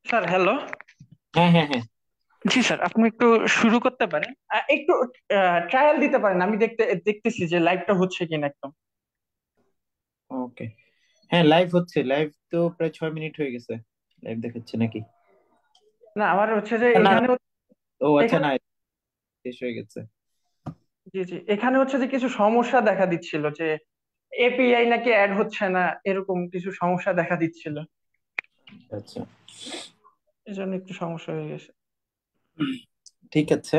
Sir hello. হ্যাঁ, হ্যাঁ, হ্যাঁ। জি স্যার, আপনি একটু শুরু করতে পারেন। একটু ট্রায়াল দিতে পারেন, আমি দেখতেছি যে লাইভটা হচ্ছে কিনা একদম। ওকে। হ্যাঁ, লাইভ হচ্ছে। লাইভ তো প্রায় 6 মিনিট হয়ে গেছে। লাইভ দেখাচ্ছে নাকি? না, আমার হচ্ছে যে না, না। এখানে ও আচ্ছা, এখানে না, শেষ হয়ে গেছে। জি জি, এখানে হচ্ছে যে কিছু সমস্যা দেখা দিচ্ছিল যে এপিআই নাকি অ্যাড হচ্ছে না, এরকম কিছু সমস্যা দেখা দিচ্ছিল। আচ্ছা, এই জন্য একটু সমস্যা হয়ে গেছে। ঠিক আছে।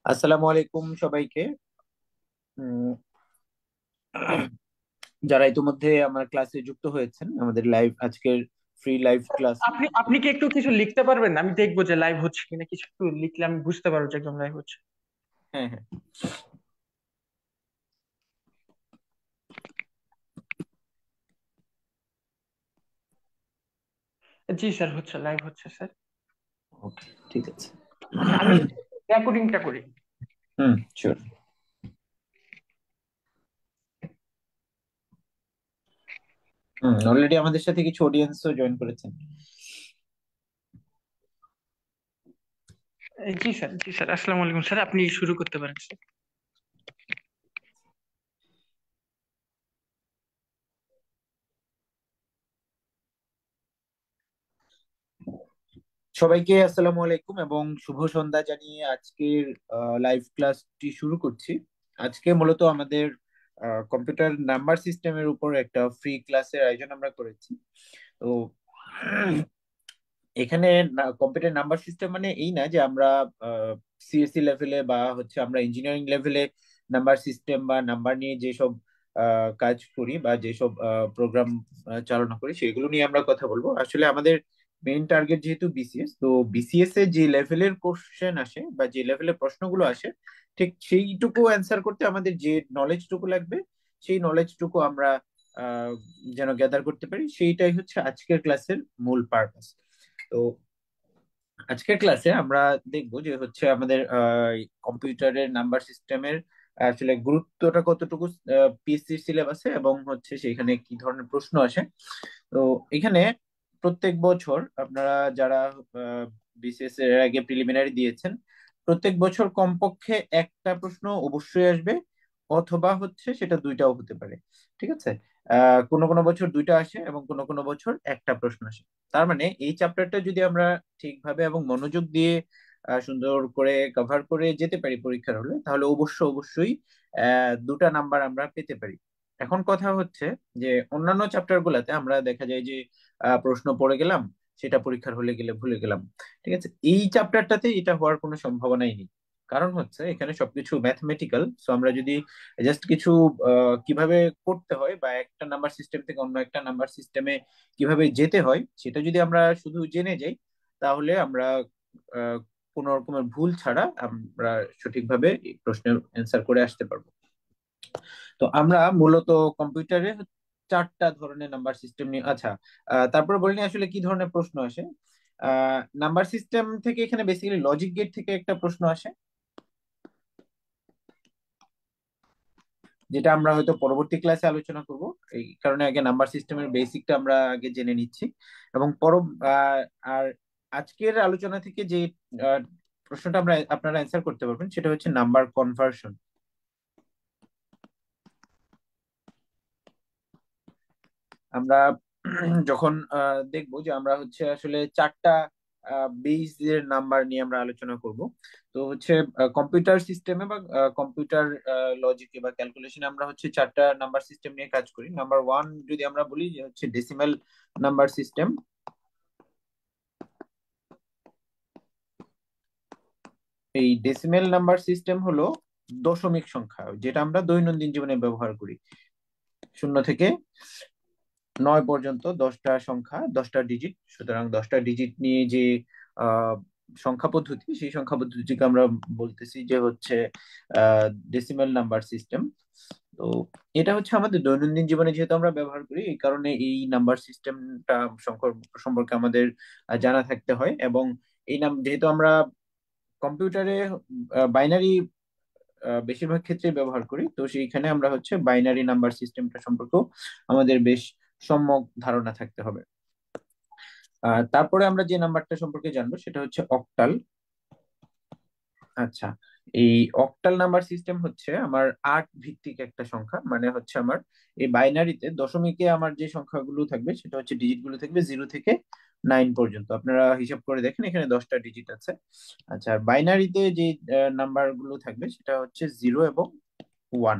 আসসালামু আলাইকুম সবাইকে। উম, যারা ইতিমধ্যে আমার ক্লাসে যুক্ত হয়েছেন, আমাদের লাইভ আজকের ফ্রি লাইভ ক্লাসে। আপনি আপনি কি একটু কিছু লিখতে পারবেন? আমি দেখবো যে লাইভ হচ্ছে কিনা, কিছু একটু লিখলে আমি বুঝতে পারবো যে একদম লাইভ হচ্ছে। হ্যাঁ, হ্যাঁ। জি স্যার, হচ্ছে, লাইভ হচ্ছে স্যার। ওকে, ঠিক আছে। আচ্ছা, আমি রেকর্ডিংটা করি। হুম, শিওর। অলরেডি আমাদের সাথে কিছু অডিয়েন্সও জয়েন করেছেন। জি স্যার, জি স্যার, আসসালামু আলাইকুম স্যার, আপনি শুরু করতে পারেন স্যার। সবাইকে আসসালামু আলাইকুম এবং শুভ সন্ধ্যা জানিয়ে আজকের লাইভ ক্লাসটি শুরু করছি। আজকে মূলত আমাদের কম্পিউটার নাম্বার সিস্টেমের উপর একটা ফ্রি ক্লাসের আয়োজন আমরা করেছি। তো এখানে কম্পিউটার নাম্বার সিস্টেম মানে এই না যে আমরা সিএসসি লেভেলে বা হচ্ছে আমরা ইঞ্জিনিয়ারিং লেভেলে নাম্বার সিস্টেম বা নাম্বার নিয়ে যেসব কাজ করি বা যেসব প্রোগ্রাম চালনা করি সেগুলো নিয়ে আমরা কথা বলবো। আসলে আমাদের মেইন টার্গেট যেহেতু বিসিএস, তো বিসিএস এ যে লেভেলের কোশ্চেন আসে বা যে লেভেলের প্রশ্নগুলো আসে, ঠিক সেইটুকু অ্যান্সার করতে আমাদের যে নলেজটুকু লাগবে, সেই নলেজটুকু আমরা আহ, যেন গ্যাদার করতে পারি, সেইটাই হচ্ছে আজকের ক্লাসের মূল পারপাস। তো আজকের ক্লাসে আমরা দেখব যে হচ্ছে আমাদের কম্পিউটারের নাম্বার সিস্টেমের আসলে গুরুত্বটা কতটুকু পিএসসি সিলেবাসে, এবং হচ্ছে সেখানে কি ধরনের প্রশ্ন আসে। তো এখানে প্রত্যেক বছর আপনারা যারা বিসিএস এর আগে প্রিলিমিনারি দিয়েছেন, প্রত্যেক বছর কমপক্ষে একটা প্রশ্ন অবশ্যই আসবে, অথবা হচ্ছে সেটা দুইটাও হতে পারে। ঠিক আছে। কোনো কোনো বছর দুইটা আসে এবং কোনো কোনো বছর একটা প্রশ্ন আসে। তার মানে এই চ্যাপ্টারটা যদি আমরা ঠিকভাবে এবং মনোযোগ দিয়ে সুন্দর করে কভার করে যেতে পারি পরীক্ষার হলে, তাহলে অবশ্যই দুটা নাম্বার আমরা পেতে পারি। এখন কথা হচ্ছে যে অন্যান্য চ্যাপ্টার গুলাতে আমরা দেখা যায় যে প্রশ্ন পড়ে গেলাম, সেটা পরীক্ষার হলে গেলে ভুলে গেলাম। ঠিক আছে, এই চ্যাপ্টারটাতে এটা হওয়ার কোনো সম্ভাবনাই নেই। কারণ হচ্ছে এখানে সবকিছু ম্যাথমেটিক্যাল। সো আমরা যদি জাস্ট কিছু কিভাবে করতে হয় বা একটা নাম্বার সিস্টেম থেকে অন্য একটা নাম্বার সিস্টেমে কিভাবে যেতে হয় সেটা যদি আমরা শুধু জেনে যাই, তাহলে আমরা আহ, কোনো রকমের ভুল ছাড়া আমরা সঠিকভাবে এই প্রশ্নের অ্যান্সার করে আসতে পারবো। তো আমরা মূলত কম্পিউটারে চারটা ধরনের নাম্বার সিস্টেম নিয়ে, আচ্ছা, তারপরে বলিনি আসলে কি ধরনের প্রশ্ন আসে। নাম্বার সিস্টেম থেকে এখানে বেসিক্যালি লজিক গেট থেকে একটা প্রশ্ন আসে, যেটা আমরা হয়তো পরবর্তী ক্লাসে আলোচনা করব। এই কারণে আগে নাম্বার সিস্টেমের বেসিকটা আমরা আগে জেনে নিচ্ছি। এবং আর আজকের আলোচনা থেকে যে আহ, প্রশ্নটা আপনারা অ্যান্সার করতে পারবেন সেটা হচ্ছে নাম্বার কনভার্সন। আমরা যখন দেখবো যে আমরা হচ্ছে আসলে চারটা বেস এর নাম্বার নিয়ে আমরা আলোচনা করব। তো হচ্ছে কম্পিউটার সিস্টেমে বা কম্পিউটার লজিকে বা ক্যালকুলেশনে আমরা হচ্ছে চারটা নাম্বার সিস্টেম নিয়ে কাজ করি। নাম্বার ওয়ান যদি আমরা বলি যে হচ্ছে ডেসিমাল নাম্বার সিস্টেম। এই ডেসিমেল নাম্বার সিস্টেম হলো দশমিক সংখ্যা, যেটা আমরা দৈনন্দিন জীবনে ব্যবহার করি। শূন্য থেকে 9 পর্যন্ত 10টা সংখ্যা, 10টা ডিজিট। সুতরাং 10টা ডিজিট নিয়ে যে সংখ্যা পদ্ধতি, সেই সংখ্যা পদ্ধতিকে আমরা বলতেছি যে হচ্ছে ডেসিমাল নাম্বার সিস্টেম। তো এটা হচ্ছে আমাদের দৈনন্দিন জীবনে যেহেতু আমরা ব্যবহার করি, এই কারণে এই নাম্বার সিস্টেমটা সম্পর্কে আমাদের জানা থাকতে হয়। এবং এই নাম যেহেতু আমরা কম্পিউটারে বাইনারি বেশিরভাগ ক্ষেত্রে ব্যবহার করি, তো সেইখানে আমরা হচ্ছে বাইনারি নাম্বার সিস্টেমটা সম্পর্কেও আমাদের বেশ সম্যক ধারণা থাকতে হবে। তারপরে আমরা যে নাম্বারটা সম্পর্কে জানবো সেটা হচ্ছে অক্টাল। আচ্ছা, এই অক্টাল নাম্বার সিস্টেম হচ্ছে আমার 8 ভিত্তিক একটা সংখ্যা, মানে হচ্ছে আমার এই বাইনারিতে দশমিকে আমার যে সংখ্যাগুলো থাকবে সেটা হচ্ছে ডিজিট গুলো থাকবে 0 থেকে 9 পর্যন্ত। আপনারা হিসাব করে দেখেন এখানে 10টা ডিজিট আছে। আচ্ছা, আর বাইনারিতে যে নাম্বার গুলো থাকবে সেটা হচ্ছে 0 এবং 1।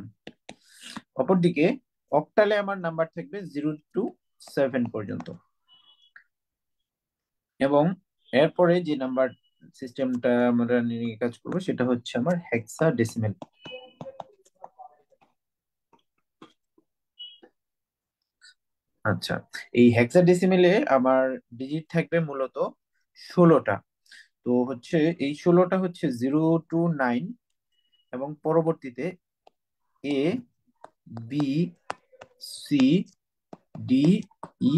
অপরদিকে অক্টালে আমার নাম্বার থাকবে 0 to 7 পর্যন্ত। এবং এরপরে যে নাম্বার সিস্টেমটা আমরা নিয়ে কাজ করবো সেটা হচ্ছে আমার হেক্সা ডেসিমেল। আচ্ছা, এই হেক্সাডেসিমেলে আমার ডিজিট থাকবে মূলত 16টা। তো হচ্ছে এই 16টা হচ্ছে 0 to 9, এবং পরবর্তীতে এ, বি, সি, ডি, ই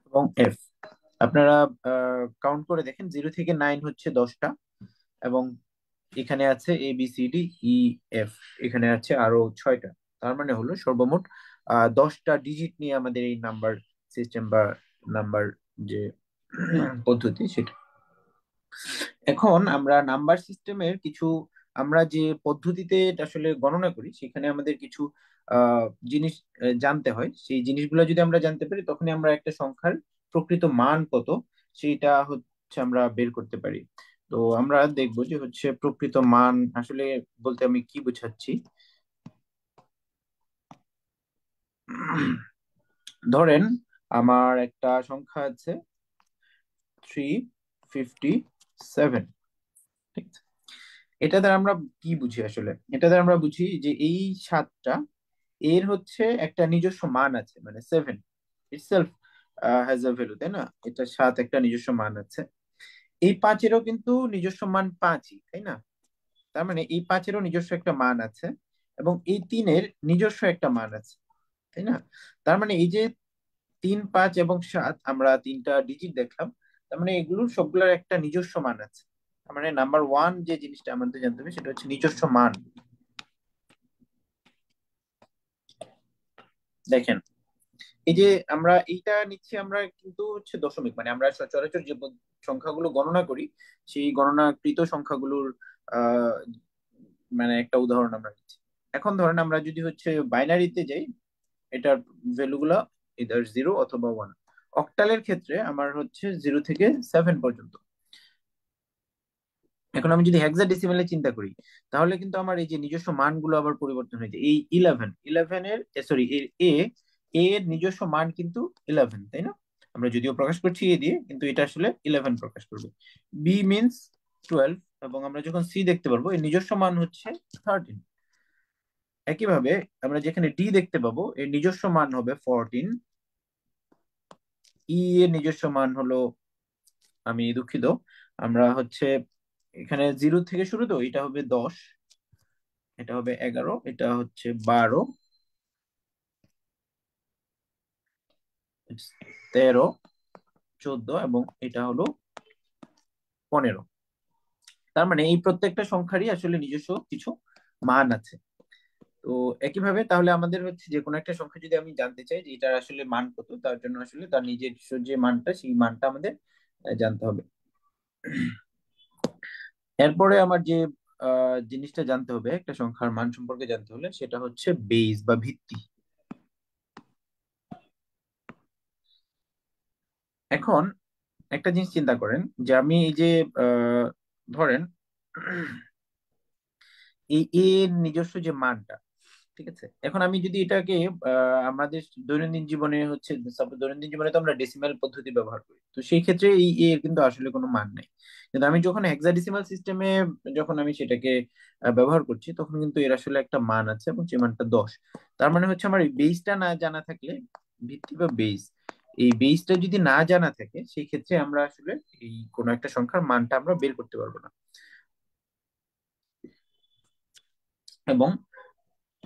এবং এফ। আপনারা কাউন্ট করে দেখেন, 0 থেকে 9 হচ্ছে 10টা, এবং এখানে আছে A B C D E F, এখানে আছে আরো 6টা। তার মানে হলো সর্বমোট 10টা ডিজিট নিয়ে আমাদের এই নাম্বার সিস্টেম বা নাম্বার যে পদ্ধতি সেটা। এখন আমরা নাম্বার সিস্টেমের কিছু, আমরা যে পদ্ধতিতে এটা আসলে গণনা করি সেখানে আমাদের কিছু জিনিস জানতে হয়। সেই জিনিসগুলো যদি আমরা জানতে পারি তখনই আমরা একটা সংখ্যার প্রকৃত মান কত সেইটা হচ্ছে আমরা বের করতে পারি। তো আমরা দেখবো যে হচ্ছে প্রকৃত মান আসলে বলতে আমি কি বোঝাচ্ছি। ধরেন আমার একটা সংখ্যা আছে 357, ঠিক আছে? এটা দ্বারা আমরা কি বুঝি আসলে? এটা দ্বারা আমরা বুঝি যে এই সাতটা এর হচ্ছে একটা নিজস্ব মান আছে, মানে 7 ইটসেলফ হ্যাজ আ ভ্যালু, তাই না? এটা 7 একটা নিজস্ব মান আছে। এই পাঁচেরও কিন্তু নিজস্ব মান 5ই, তাই না? তার মানে এই পাঁচেরও নিজস্ব একটা মান আছে, এবং এই তিনের নিজস্ব একটা মান আছে, তাই না? তার মানে এই যে 3, 5 এবং 7, আমরা তিনটা ডিজিট দেখলাম, তার মানে এগুলোর সবগুলোর একটা নিজস্ব মান আছে। তার মানে নাম্বার ওয়ান যে জিনিসটা আমাদের জানতে হবে সেটা হচ্ছে নিজস্ব মান। দেখেন, এই যে আমরা এইটা নিচ্ছি, আমরা কিন্তু হচ্ছে দশমিক, মানে আমরা সচরাচর যে সংখ্যাগুলো গণনা করি সেই গণনাকৃত সংখ্যাগুলোর আহ মানে একটা উদাহরণ আমরা নিচ্ছি। এখন ধরেন আমরা যদি হচ্ছে বাইনারিতে যাই, এটার ভ্যালু গুলা ইদার 0 অথবা 1। অক্টালের ক্ষেত্রে আমার হচ্ছে 0 থেকে 7 পর্যন্ত। এখন আমি যদি হেক্সাডেসিমেলে চিন্তা করি তাহলে কিন্তু আমার এই যে নিজস্ব মানগুলো আবার পরিবর্তন হয়েছে। এই ইলেভেনের, সরি, এর এর নিজস্ব মান কিন্তু 11, তাই না? আমরা যদিও প্রকাশ করছি এ দিয়ে, কিন্তু এটা আসলে 11 প্রকাশ করবে। বি মিনস 12, এবং আমরা যখন সি দেখতে পারবো এর নিজস্ব মান হচ্ছে 13। একইভাবে আমরা যেখানে ডি দেখতে পাবো এর নিজস্ব মান হবে 14। ই এর নিজস্ব মান হলো, আমি দুঃখিত, আমরা হচ্ছে এখানে 0 থেকে শুরু, তো এটা হবে 10, এটা হবে 11, এটা হচ্ছে 12, 13, 14, এবং এটা হলো 15। তার মানে এই প্রত্যেকটা সংখ্যারই আসলে নিজস্ব কিছু মান আছে। তো একইভাবে তাহলে আমাদের হচ্ছে যে কোনো একটা সংখ্যা যদি আমি জানতে চাই যে এটার আসলে মান কত, তার জন্য আসলে তার নিজস্ব যে মানটা সেই মানটা আমাদের জানতে হবে। এরপরে আমার যে জিনিসটা জানতে হবে একটা সংখ্যার মান সম্পর্কে জানতে হলে সেটা হচ্ছে বেস বা ভিত্তি। এখন একটা জিনিস চিন্তা করেন যে আমি এই যে আহ, ধরেন এই এর নিজস্ব যে মানটা, ঠিক আছে? এখন আমি যদি এটাকে আমাদের দৈনন্দিন জীবনে হচ্ছে suppose দৈনন্দিন জীবনে তো আমরা ডেসিমাল পদ্ধতি ব্যবহার করি, তো সেই ক্ষেত্রে এই এর কিন্তু আসলে কোনো মান নাই। কিন্তু আমি যখন হেক্সাডেসিমাল সিস্টেমে যখন আমি সেটাকে ব্যবহার করছি তখন কিন্তু এর আসলে একটা মান আছে, এবং যে মানটা 10। তার মানে হচ্ছে আমার এই বেসটা না জানা থাকলে, ভিত্তি বা বেস, এই বেসটা যদি না জানা থাকে সেই ক্ষেত্রে আমরা আসলে এই কোনো একটা সংখ্যার মানটা আমরা বের করতে পারবো না। এবং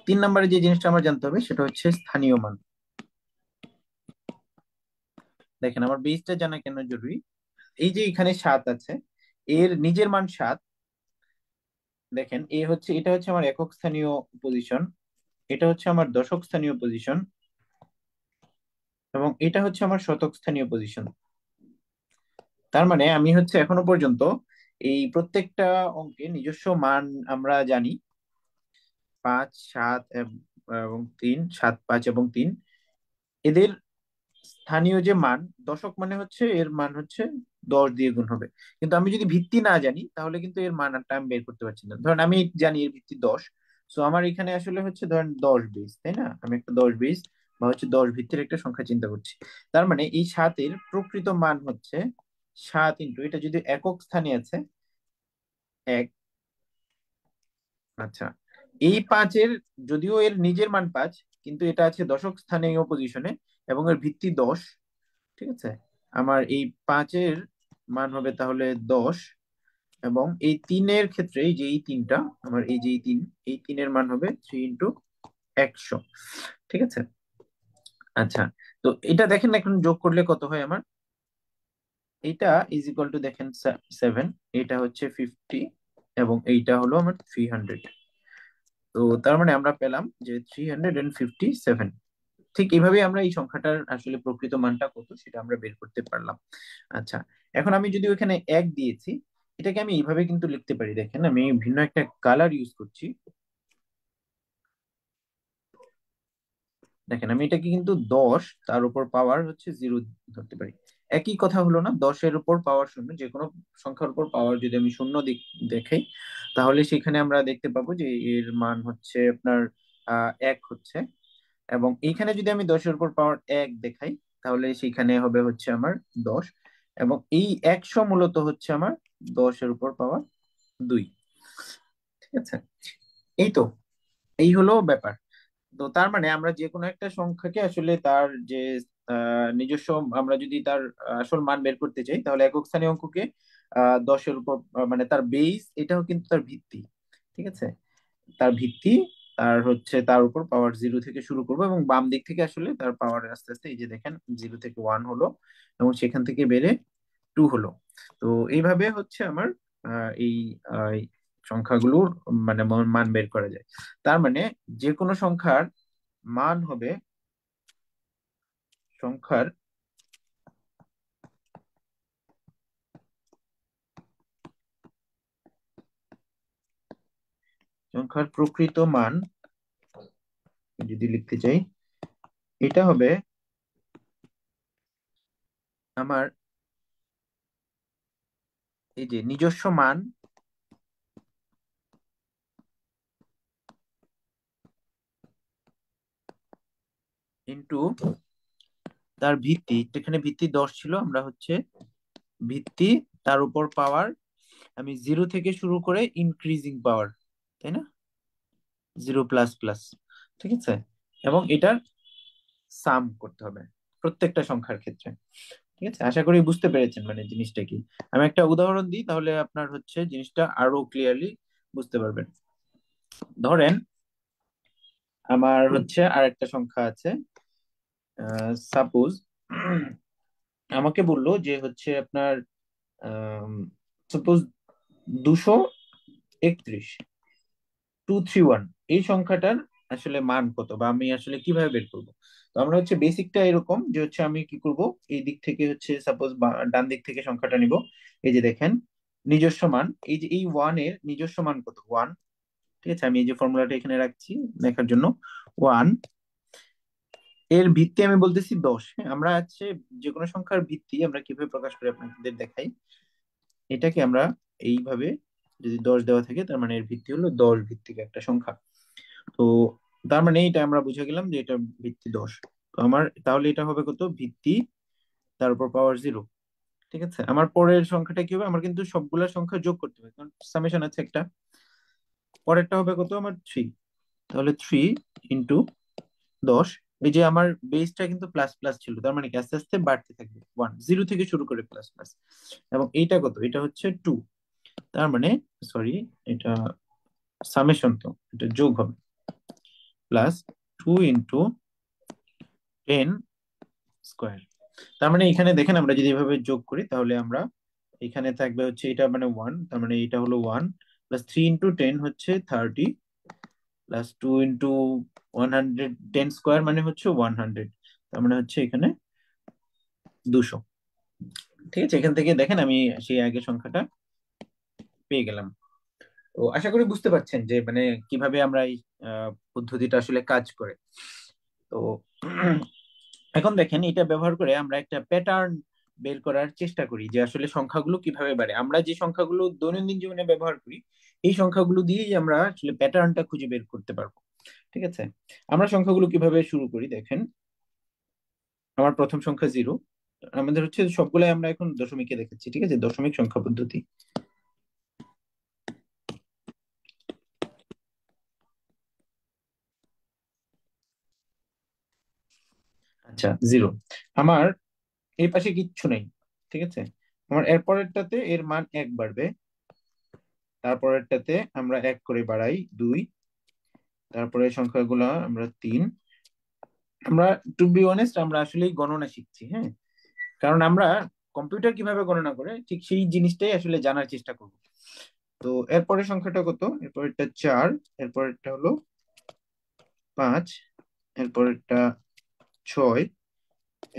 3 নম্বরে যে জিনিসটা আমার জানতে হবে সেটা হচ্ছে স্থানীয় মান। দেখেন আমার বেসটা জানা কেন জরুরি। এই যে এখানে 7 আছে, এর নিজের মান 7। দেখেন এটা হচ্ছে আমার একক স্থানীয় পজিশন, এটা হচ্ছে আমার দশক স্থানীয় পজিশন, এবং এটা হচ্ছে আমার শতক স্থানীয় পজিশন। তার মানে আমি হচ্ছে এখনো পর্যন্ত এই প্রত্যেকটা অঙ্কে নিজস্ব মান আমরা জানি, 5, 7 এবং 3, 7, 5 এবং 3। এদের স্থানীয় যে মান, দশক মানে হচ্ছে এর মান হচ্ছে 10 দিয়ে গুণ হবে। কিন্তু আমি যদি ভিত্তি না জানি তাহলে কিন্তু এর মানটা আমি বের করতে পারছি না। ধরেন আমি জানি এর ভিত্তি 10, সো আমার এখানে আসলে হচ্ছে ধরেন 10 বেস, তাই না? আমি একটা 10 বেস বা হচ্ছে 10 ভিত্তির একটা সংখ্যা চিন্তা করছি। তার মানে এই 7-এর প্রকৃত মান হচ্ছে 7 এটা যদি একক স্থানে আছে 1। আচ্ছা, এই 5-এর যদিও এর নিজের মান 5, কিন্তু এটা আছে দশক স্থানীয় পজিশনে এবং এর ভিত্তি 10। ঠিক আছে, আমার এই 5-এর মান হবে তাহলে 10। এবং এই 3-এর ক্ষেত্রে এই যে এই 3টা, আমার এই যে এই 3-এর মান হবে 3 × 100। ঠিক আছে। আচ্ছা, তো এটা দেখেন এখন যোগ করলে কত হয় আমার। এটা ইজ ইকুয়াল টু দেখেন 7, এটা হচ্ছে 50, এবং এইটা হলো আমার 300। তো তার মানে আমরা পেলাম যে 357। ঠিক এইভাবে আমরা এই সংখ্যাটার আসলে প্রকৃত মানটা কত সেটা আমরা বের করতে পারলাম। আচ্ছা, এখন আমি যদি ওখানে 1 দিয়েছি, এটাকে আমি এইভাবে কিন্তু লিখতে পারি। দেখেন আমি ভিন্ন একটা কালার ইউজ করছি। দেখেন আমি এটাকে কিন্তু 10 তার উপর পাওয়ার হচ্ছে 0 ধরতে পারি। একই কথা হলো না, 10-এর উপর পাওয়ার 0, যে কোনো সংখ্যার উপর পাওয়ার যদি আমি শূন্য দিক দেখাই, তাহলে সেখানে আমরা দেখতে পাবো যে এর মান হচ্ছে আপনার 1 হচ্ছে। এবং এইখানে যদি আমি 10-এর উপর পাওয়ার 1 দেখাই, তাহলে সেখানে হবে হচ্ছে আমার 10। এবং এই 100 মূলত হচ্ছে আমার 10-এর উপর পাওয়ার 2। ঠিক আছে, এই তো, এই হলো ব্যাপার। তো তার মানে আমরা যে কোনো একটা সংখ্যাকে আসলে তার যে নিজস্ব, আমরা যদি তার আসল মান বের করতে চাই, তাহলে একক স্থানীয় অঙ্ককে 10-এর উপর মানে তার বেস, এটাও কিন্তু তার ভিত্তি। ঠিক আছে, তার ভিত্তি, তার হচ্ছে তার উপর পাওয়ার 0 থেকে শুরু করবো, এবং বাম দিক থেকে আসলে তার পাওয়ার আস্তে আস্তে এই যে দেখেন 0 থেকে 1 হলো, এবং সেখান থেকে বেড়ে 2 হলো। তো এইভাবে হচ্ছে আমার এই সংখ্যাগুলোর মানে মান বের করা যায়। তার মানে যে কোনো মান হবে সংখ্যার সংখ্যার প্রকৃত মান যদি লিখতে চাই, এটা হবে আমার এই যে নিজস্ব মান ইনটু তার ভিত্তি। যেখানে ভিত্তি 10 ছিল, আমরা হচ্ছে ভিত্তি তার উপর পাওয়ার, আমি 0 থেকে শুরু করে ইনক্রিজিং পাওয়ার, তাই না, 0 প্লাস প্লাস। ঠিক আছে, এবং এটার সাম করতে হবে প্রত্যেকটা সংখ্যার ক্ষেত্রে। ঠিক আছে, আশা করি বুঝতে পেরেছেন মানে জিনিসটা কি। আমি একটা উদাহরণ দিই, তাহলে আপনার হচ্ছে জিনিসটা আরো ক্লিয়ারলি বুঝতে পারবেন। ধরেন আমার হচ্ছে আরেকটা সংখ্যা আছে, সাপোজ আমাকে বললো যে হচ্ছে আপনার সাপোজ 231, 231, এই সংখ্যাটার আসলে মান কত, বা আমি আসলে কিভাবে বের করবো। তো আমরা হচ্ছে বেসিকটা এরকম যে হচ্ছে আমি কি করব, এই দিক থেকে হচ্ছে সাপোজ ডান দিক থেকে সংখ্যাটা নিব। এই যে দেখেন নিজস্ব মান, এই যে এই 1-এর নিজস্ব মান কত, 1। ঠিক আছে, আমি এই যে ফর্মুলাটা এখানে রাখছি দেখার জন্য। 1 এর ভিত্তি আমি বলতেছি 10। হ্যাঁ, আমরা হচ্ছে যে কোনো সংখ্যার ভিত্তি আমরা কিভাবে প্রকাশ করি আপনাদের দেখাই। এটাকে আমরা এইভাবে, যদি 10 দেওয়া থাকে তার মানে এর ভিত্তি হলো 10 ভিত্তিক একটা সংখ্যা। তো তার মানে এটা আমরা বুঝে গেলাম যে এটা ভিত্তি 10। তো আমার তাহলে এটা হবে কত, ভিত্তি তার উপর পাওয়ার 0। ঠিক আছে, আমার পরের সংখ্যাটা কি হবে, আমার কিন্তু সবগুলা সংখ্যা যোগ করতে হবে কারণ সামেশন আছে একটা। পরেরটা হবে কত আমার 3, তাহলে 3 ইন্টু 10, এই যে আমার বেসটা কিন্তু প্লাস প্লাস ছিল, তার মানে কি আস্তে আস্তে বাড়তে থাকবে, 1 0 থেকে শুরু করে প্লাস প্লাস। এবং এইটা কত, এটা হচ্ছে 2, তার মানে সরি, এটা সামেশন, তো এটা যোগ হবে, প্লাস 2 × 10 স্কোয়ার। তার মানে এখানে দেখেন আমরা যদি এভাবে যোগ করি তাহলে আমরা এখানে থাকবে হচ্ছে এটা মানে 1, তার মানে এটা হলো 1, প্লাস 3 × 10 হচ্ছে 30, প্লাস 2 × 110 স্কোয়ার মানে হচ্ছে 100, তার মানে হচ্ছে এখানে 200। ঠিক আছে, এখান থেকে দেখেন আমি সেই আগের সংখ্যাটা পেয়ে গেলাম। তো আশা করি বুঝতে পারছেন যে মানে কিভাবে আমরা এই পদ্ধতিটা আসলে কাজ করে। তো এখন দেখেন এটা ব্যবহার করে আমরা একটা প্যাটার্ন বের করার চেষ্টা করি যে আসলে সংখ্যাগুলো কিভাবে বাড়ে। আমরা যে সংখ্যাগুলো দৈনন্দিন জীবনে ব্যবহার করি এই সংখ্যাগুলো দিয়েই আমরা আসলে প্যাটার্নটা খুঁজে বের করতে পারবো। ঠিক আছে, আমরা সংখ্যাগুলো কিভাবে শুরু করি দেখেন। আমার প্রথম সংখ্যা 0, আমাদের হচ্ছে সবগুলাই আমরা এখন দশমিকে দেখেছি, ঠিক আছে, দশমিক সংখ্যা পদ্ধতি। আচ্ছা 0, আমার এই পাশে কিচ্ছু নেই, ঠিক আছে, আমার এরপরেরটাতে এর মান 1 বাড়বে, তারপরেরটাতে আমরা 1 করে বাড়াই 2, তারপরে সংখ্যাগুলো আমরা 3। আমরা টু বি অনেস্ট আমরা আসলেই গণনা শিখছি, হ্যাঁ, কারণ আমরা কম্পিউটার কিভাবে গণনা করে ঠিক সেই জিনিসটাই আসলে জানার চেষ্টা করব। তো এরপরের সংখ্যাটা কত, এরপরেরটা 4, এরপরেরটা হলো 5, এরপরেরটা 6,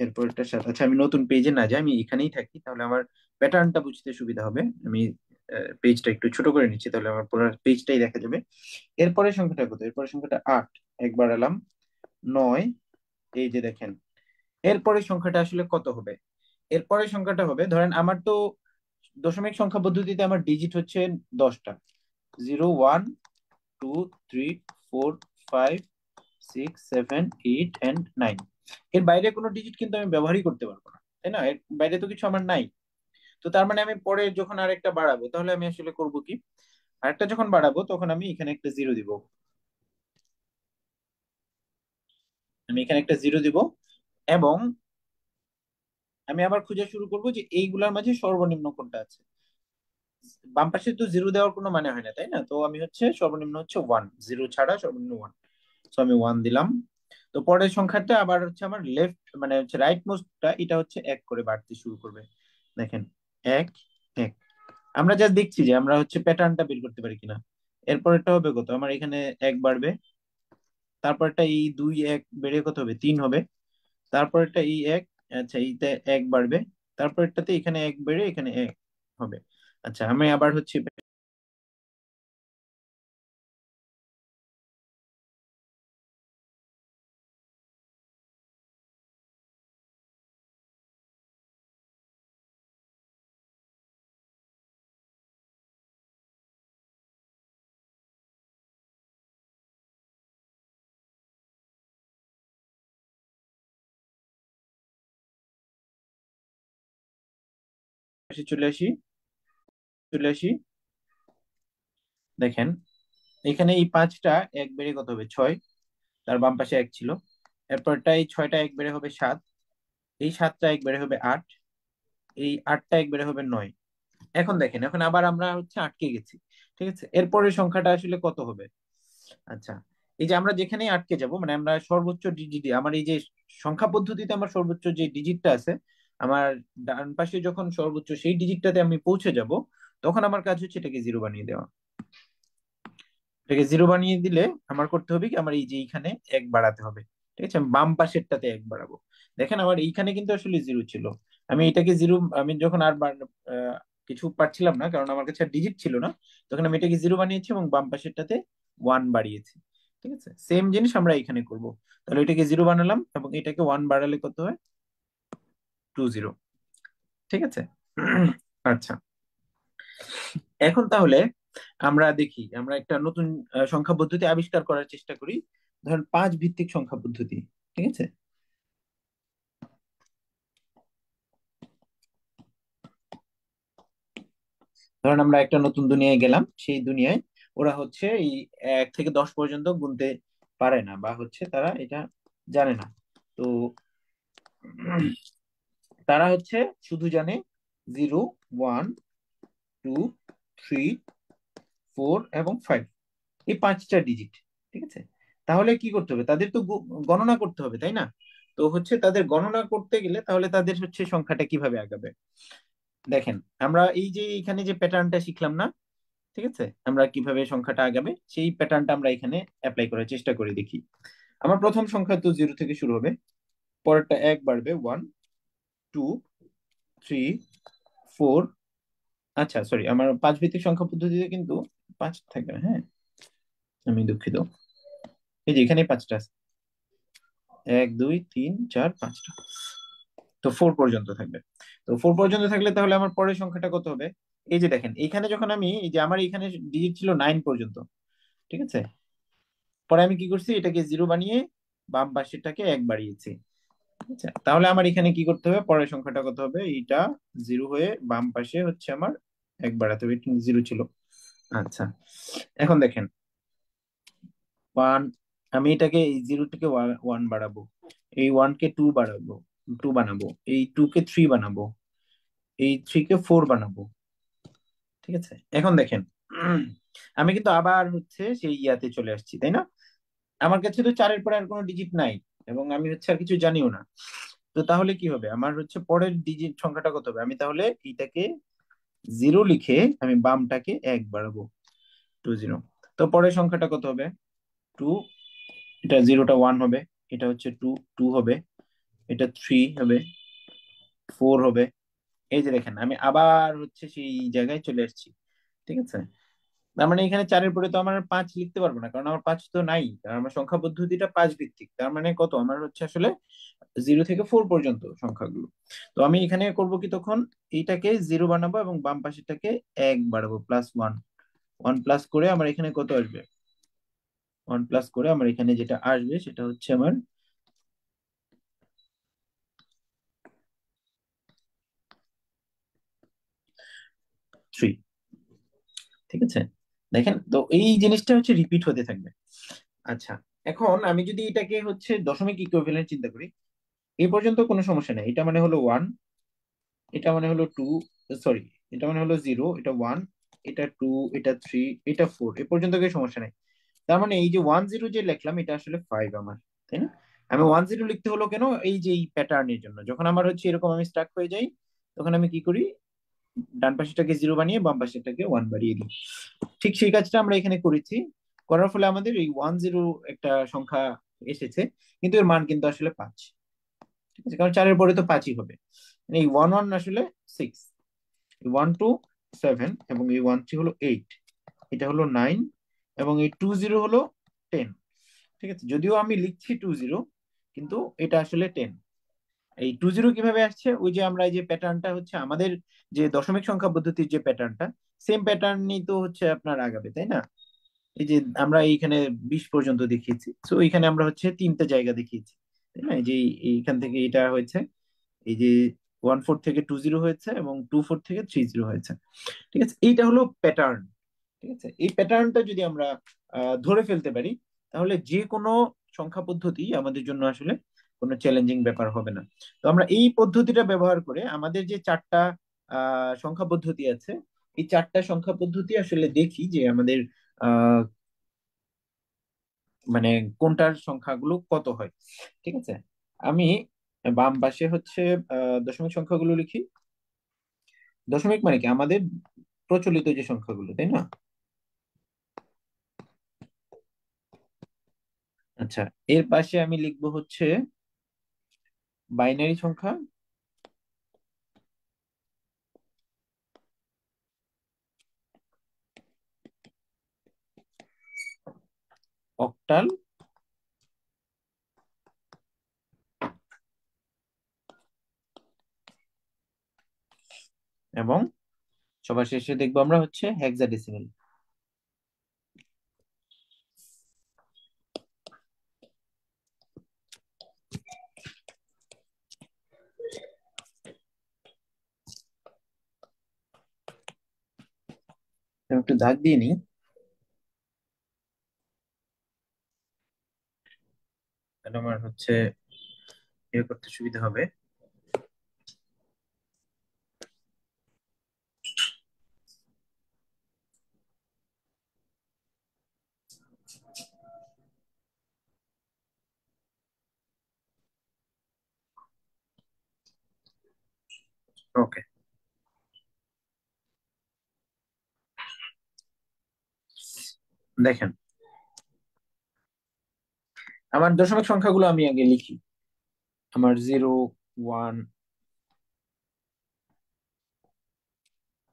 এরপরেরটা 7। আচ্ছা আমি নতুন পেজে না যাই, আমি এখানেই থাকি, তাহলে আমার প্যাটার্নটা বুঝতে সুবিধা হবে। আমি পেজটা একটু ছোট করে নিচ্ছি, তাহলে আমার পুরো পেজটাই দেখা যাবে। এরপরের সংখ্যাটা কত, এরপরের সংখ্যাটা 8, একবার এলাম 9, এই যে দেখেন। এরপরের সংখ্যাটা আসলে কত হবে, এরপরের সংখ্যাটা হবে, ধরেন আমার তো দশমিক সংখ্যা পদ্ধতিতে আমার ডিজিট হচ্ছে 10টা, 0 1 2 3 4 5 6 7 8 and 9। এর বাইরে কোনো ডিজিট কিন্তু আমি ব্যবহারই করতে পারবো না, তাই না, এর বাইরে তো কিছু আমার নাই। তো তার মানে আমি পরে যখন আরেকটা বাড়াবো তাহলে আমি আসলে করব কি, আরেকটা যখন বাড়াবো তখন আমি এখানে একটা 0 দিব, আমি এখানে একটা 0 দিব, এবং আমি আবার খোঁজা শুরু করবো যে এইগুলার মাঝে সর্বনিম্ন কোনটা আছে। বাম পাশে তো 0 দেওয়ার কোনো মানে হয় না, তাই না, তো আমি হচ্ছে সর্বনিম্ন হচ্ছে 1, 0 ছাড়া সর্বনিম্ন 1, তো আমি 1 দিলাম। তো পরের সংখ্যাটা আবার হচ্ছে আমার লেফট মানে হচ্ছে রাইট মোস্টটা, এটা হচ্ছে 1 করে বাড়তে শুরু করবে, দেখেন 1 1। আমরা যা দেখছি যে আমরা হচ্ছে প্যাটার্নটা বের করতে পারি কিনা। এরপরেরটা হবে কত, আমার এখানে 1 বাড়বে, তারপরটা এই 2 1 বেড়ে কত হবে, 3 হবে, তারপরেরটা এই 1, আচ্ছা এইটা 1 বাড়বে, তারপরেরটাতে এখানে 1 বেড়ে এখানে 1 হবে। আচ্ছা আমি আবার হচ্ছে পাশে চলে আসি, দেখেন এখানে এই 5টা 1 বেড়ে কত হবে 6, তার বাম পাশে 1 ছিল, এরপরটা এই 6টা 1 বেড়ে হবে 7, এই 7টা 1 বেড়ে হবে 8, এই 8টা 1 বেড়ে হবে 9। এখন দেখেন এখন আবার আমরা হচ্ছে আটকে গেছি, ঠিক আছে, এরপরের সংখ্যাটা আসলে কত হবে। আচ্ছা এই যে আমরা যেখানেই আটকে যাব মানে আমরা সর্বোচ্চ ডিজিট, আমার এই যে সংখ্যা পদ্ধতিতে আমার সর্বোচ্চ যে ডিজিটটা আছে, আমার ডান পাশে যখন সর্বোচ্চ সেই ডিজিটটাতে আমি পৌঁছে যাব, তখন আমার কাজ হচ্ছে এটাকে 0 বানিয়ে দেওয়া। এটাকে 0 বানিয়ে দিলে আমার করতে হবে কি, আমার এই যে এইখানে 1 বাড়াতে হবে, ঠিক আছে, আমি বাম পাশেরটাতে 1 বাড়াবো। দেখেন আমার এইখানে কিন্তু আসলে 0 ছিল, আমি এটাকে 0, আমি যখন আর কিছু পারছিলাম না কারণ আমার কাছে ডিজিট ছিল না, তখন আমি এটাকে 0 বানিয়েছি এবং বাম পাশেরটাতে 1 বাড়িয়েছি। ঠিক আছে, সেম জিনিস আমরা এখানে করব। তাহলে এটাকে 0 বানালাম এবং এটাকে 1 বাড়ালে কত হয়, 2 0। ঠিক আছে, আচ্ছা এখন তাহলে আমরা দেখি আমরা একটা নতুন সংখ্যা পদ্ধতি আবিষ্কার করার চেষ্টা করি, ধরেন 5 ভিত্তিক সংখ্যা পদ্ধতি। ঠিক আছে, ধরেন আমরা একটা নতুন দুনিয়ায় গেলাম, সেই দুনিয়ায় ওরা হচ্ছে এই 1 থেকে 10 পর্যন্ত গুনতে পারে না, বা হচ্ছে তারা এটা জানে না। তো তারা হচ্ছে শুধু জানে 0, 1, 2, 3, 4 এবং 5, এই 5টা ডিজিট। ঠিক আছে, তাহলে কি করতে হবে, তাদের তো গণনা করতে হবে, তাই না? তো হচ্ছে তাদের গণনা করতে গেলে তাহলে তাদের হচ্ছে সংখ্যাটা কিভাবে আগাবে। দেখেন, আমরা এই যে এখানে যে প্যাটার্নটা শিখলাম না, ঠিক আছে, আমরা কিভাবে সংখ্যাটা আগাবে সেই প্যাটার্নটা আমরা এখানে অ্যাপ্লাই করার চেষ্টা করে দেখি। আমার প্রথম সংখ্যা তো 0 থেকে শুরু হবে, পরেরটা 1 বাড়বে, 1, 2, 3, 4। আচ্ছা সরি, আমার 5 ভিত্তিক সংখ্যা পদ্ধতিতে কিন্তু 5 থাকবে না, হ্যাঁ, আমি দুঃখিত। এই যে এখানে 5টা আছে, 1, 2, 3, 4, 5টা। তো 4 পর্যন্ত থাকবে। তো 4 পর্যন্ত থাকলে তাহলে আমার পরের সংখ্যাটা কত হবে? এই যে দেখেন, এখানে যখন আমি, এই যে আমার এখানে ডিজিট ছিল 9 পর্যন্ত, ঠিক আছে, পরে আমি কি করছি, এটাকে 0 বানিয়ে বাম পাশেরটাকে 1 বাড়িয়েছি। আচ্ছা, তাহলে আমার এখানে কি করতে হবে, পরের সংখ্যাটা কত হবে, এইটা 0 হয়ে বাম পাশে হচ্ছে আমার 1 বাড়াতে হবে, কিন্তু 0 ছিল। আচ্ছা, এখন দেখেন, 1, আমি এটাকে এই 0 থেকে 1 বাড়াবো, এই 1 কে 2 বাড়াবো, 2 বানাবো, এই 2 কে 3 বানাবো, এই 3 কে 4 বানাবো। ঠিক আছে, এখন দেখেন, উম, আমি কিন্তু আবার হচ্ছে সেই ইয়াতে চলে আসছি, তাই না? আমার কাছে তো 4-এর পরে আর কোনো ডিজিট নাই, এবং আমি হচ্ছে আর কিছু জানিও না। তো তাহলে কি হবে, আমার হচ্ছে পরের ডিজিট সংখ্যাটা কত হবে, আমি তাহলে এইটাকে 0 লিখে আমি বামটাকে 1 বাড়াবো, 2, 0। তো পরের সংখ্যাটা কত হবে, 2, এটা 0টা 1 হবে, এটা হচ্ছে 2, 2 হবে, এটা 3 হবে, 4 হবে। এই যে দেখেন, আমি আবার হচ্ছে সেই জায়গায় চলে আসছি। ঠিক আছে, তার মানে এখানে 4-এর পরে তো আমার আর 5 লিখতে পারবো না, কারণ আমার 5 তো নাই, কারণ আমার সংখ্যা পদ্ধতিটা 5 ভিত্তিক। তার মানে কত, আমার হচ্ছে আসলে 0 থেকে 4 পর্যন্ত সংখ্যাগুলো। তো আমি এখানে করব কি, তখন এইটাকে 0 বানাবো এবং বাম পাশেরটাকে 1 বাড়াবো, +1। 1 প্লাস করে আমার এখানে কত আসবে, 1 প্লাস করে আমার এখানে যেটা আসবে সেটা হচ্ছে আমার 3। ঠিক আছে, দেখেন তো এই জিনিসটা হচ্ছে রিপিট হতে থাকবে। আচ্ছা, এখন আমি যদি এটাকে হচ্ছে দশমিক ইকুইভ্যালেন্ট চিন্তা করি, এই পর্যন্ত কোনো সমস্যা নেই, এটা মানে হলো 1, এটা মানে হলো 2, সরি, এটা মানে হলো 0, এটা 1, এটা 2, এটা 3, এটা 4, এ পর্যন্ত কোনো সমস্যা নেই। তার মানে এই যে 1, 0 যে লিখলাম এটা আসলে 5 আমার, তাই না? আমি 1, 0 লিখতে হলো কেন, এই যে এই প্যাটার্নের জন্য, যখন আমার হচ্ছে এরকম আমি স্টাক হয়ে যাই, তখন আমি কি করি, ডান পাশেটাকে 0 বানিয়ে বাম পাশেটাকে 1 বাড়িয়ে দিই। ঠিক সেই কাজটা আমরা এখানে করেছি, করার ফলে আমাদের এই 1, 0 একটা সংখ্যা এসেছে, কিন্তু এর মান কিন্তু আসলে 5। ঠিক আছে, কারণ 4-এর পরে তো 5ই হবে। মানে এই 1, 1 আসলে 6, 1, 2, 7, এবং এই 1, 3 হলো 8, এটা হলো 9, এবং এই 2, 0 হলো 10। ঠিক আছে, যদিও আমি লিখছি 2, 0, কিন্তু এটা আসলে 10। এই 2, 0 কিভাবে আসছে, ওই যে আমরা এই যে প্যাটার্নটা হচ্ছে আমাদের যে দশমিক সংখ্যা পদ্ধতির যে প্যাটার্নটা, সেম প্যাটার্নই তো হচ্ছে আপনার আগাবে, তাই না? এই যে আমরা এইখানে 20 পর্যন্ত দেখিয়েছি, তো এইখানে আমরা হচ্ছে 3টে জায়গা দেখিয়েছি, তাই না? এই যে এইখান থেকে এটা হয়েছে, এই যে 1, 4 থেকে 2, 0 হয়েছে, এবং 2, 4 থেকে 3, 0 হয়েছে। ঠিক আছে, এইটা হলো প্যাটার্ন। ঠিক আছে, এই প্যাটার্নটা যদি আমরা ধরে ফেলতে পারি, তাহলে যে কোনো সংখ্যা পদ্ধতি আমাদের জন্য আসলে কোনো চ্যালেঞ্জিং ব্যাপার হবে না। তো আমরা এই পদ্ধতিটা ব্যবহার করে আমাদের যে 4টা সংখ্যা পদ্ধতি আছে, এই 4টা সংখ্যা পদ্ধতি আসলে দেখি যে আমাদের আহ মানে কোনটার সংখ্যাগুলো কত হয়। ঠিক আছে, আমি বাম পাশে হচ্ছে দশমিক সংখ্যাগুলো লিখি। দশমিক মানে কি, আমাদের প্রচলিত যে সংখ্যাগুলো, তাই না? আচ্ছা, এর পাশে আমি লিখবো হচ্ছে বাইনারি সংখ্যা, অক্টাল, এবং সবার শেষে দেখবো আমরা হচ্ছে হেক্সাডেসিমেল। আমি একটু দাগ দিয়ে নিই। তাহলে আমার হচ্ছে ইয়ে করতে সুবিধা হবে। ওকে, দেখেন আমার দশমিক সংখ্যাগুলো আমি আগে লিখি। আমার 0,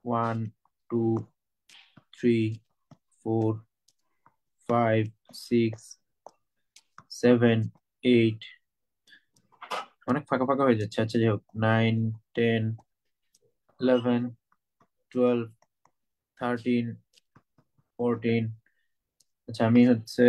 1, 2, 3, 4, 5, 6, 7, 8, অনেক ফাঁকা ফাঁকা হয়ে যাচ্ছে। আচ্ছা যাই হোক, 9, 10, 11, 12, 13, 14। আচ্ছা আমি হচ্ছে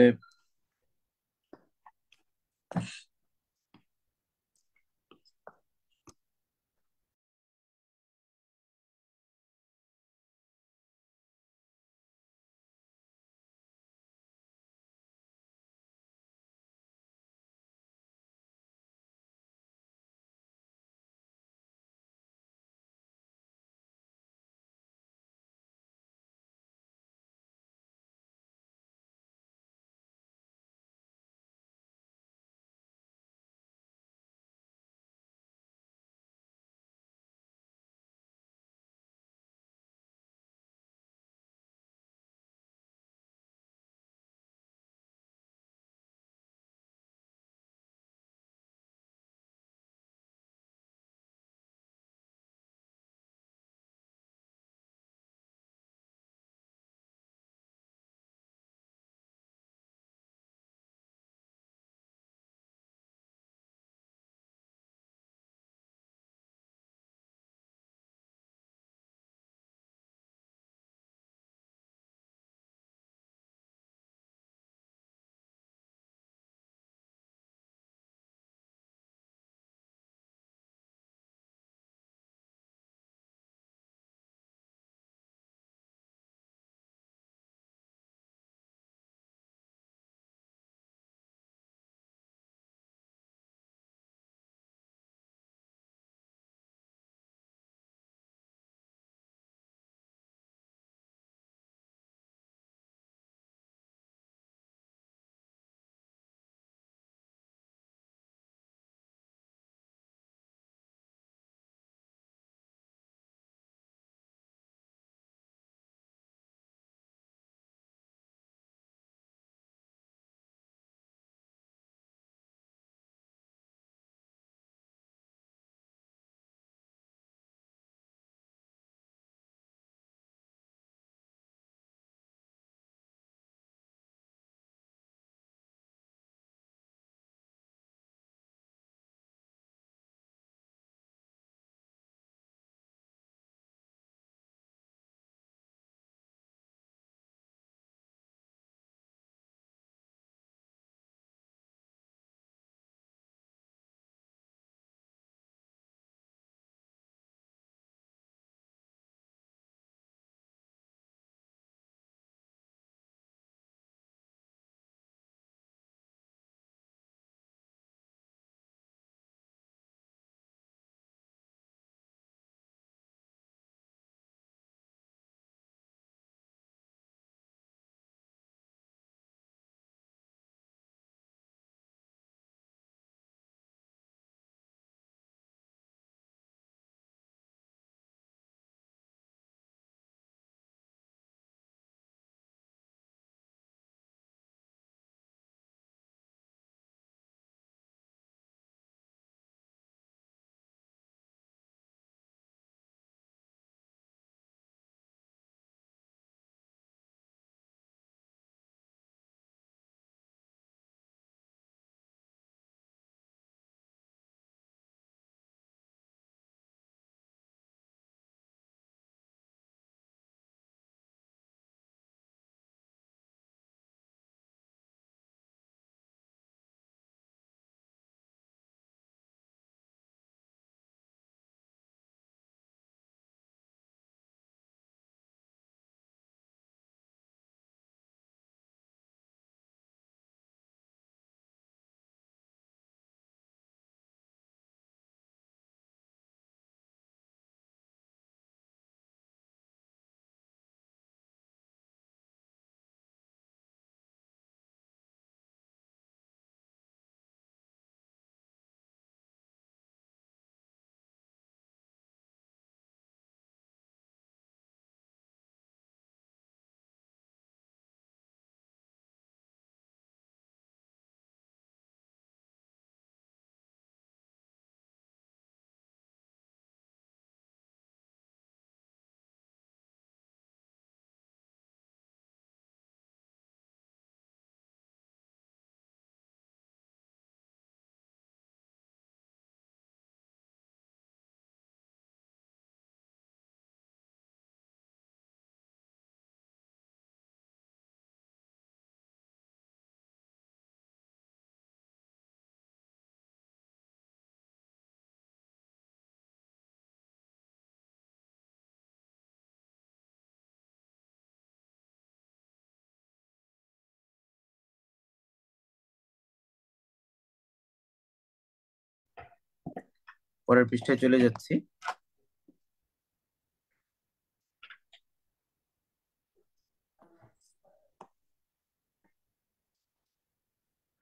পরের পৃষ্ঠায় চলে যাচ্ছি।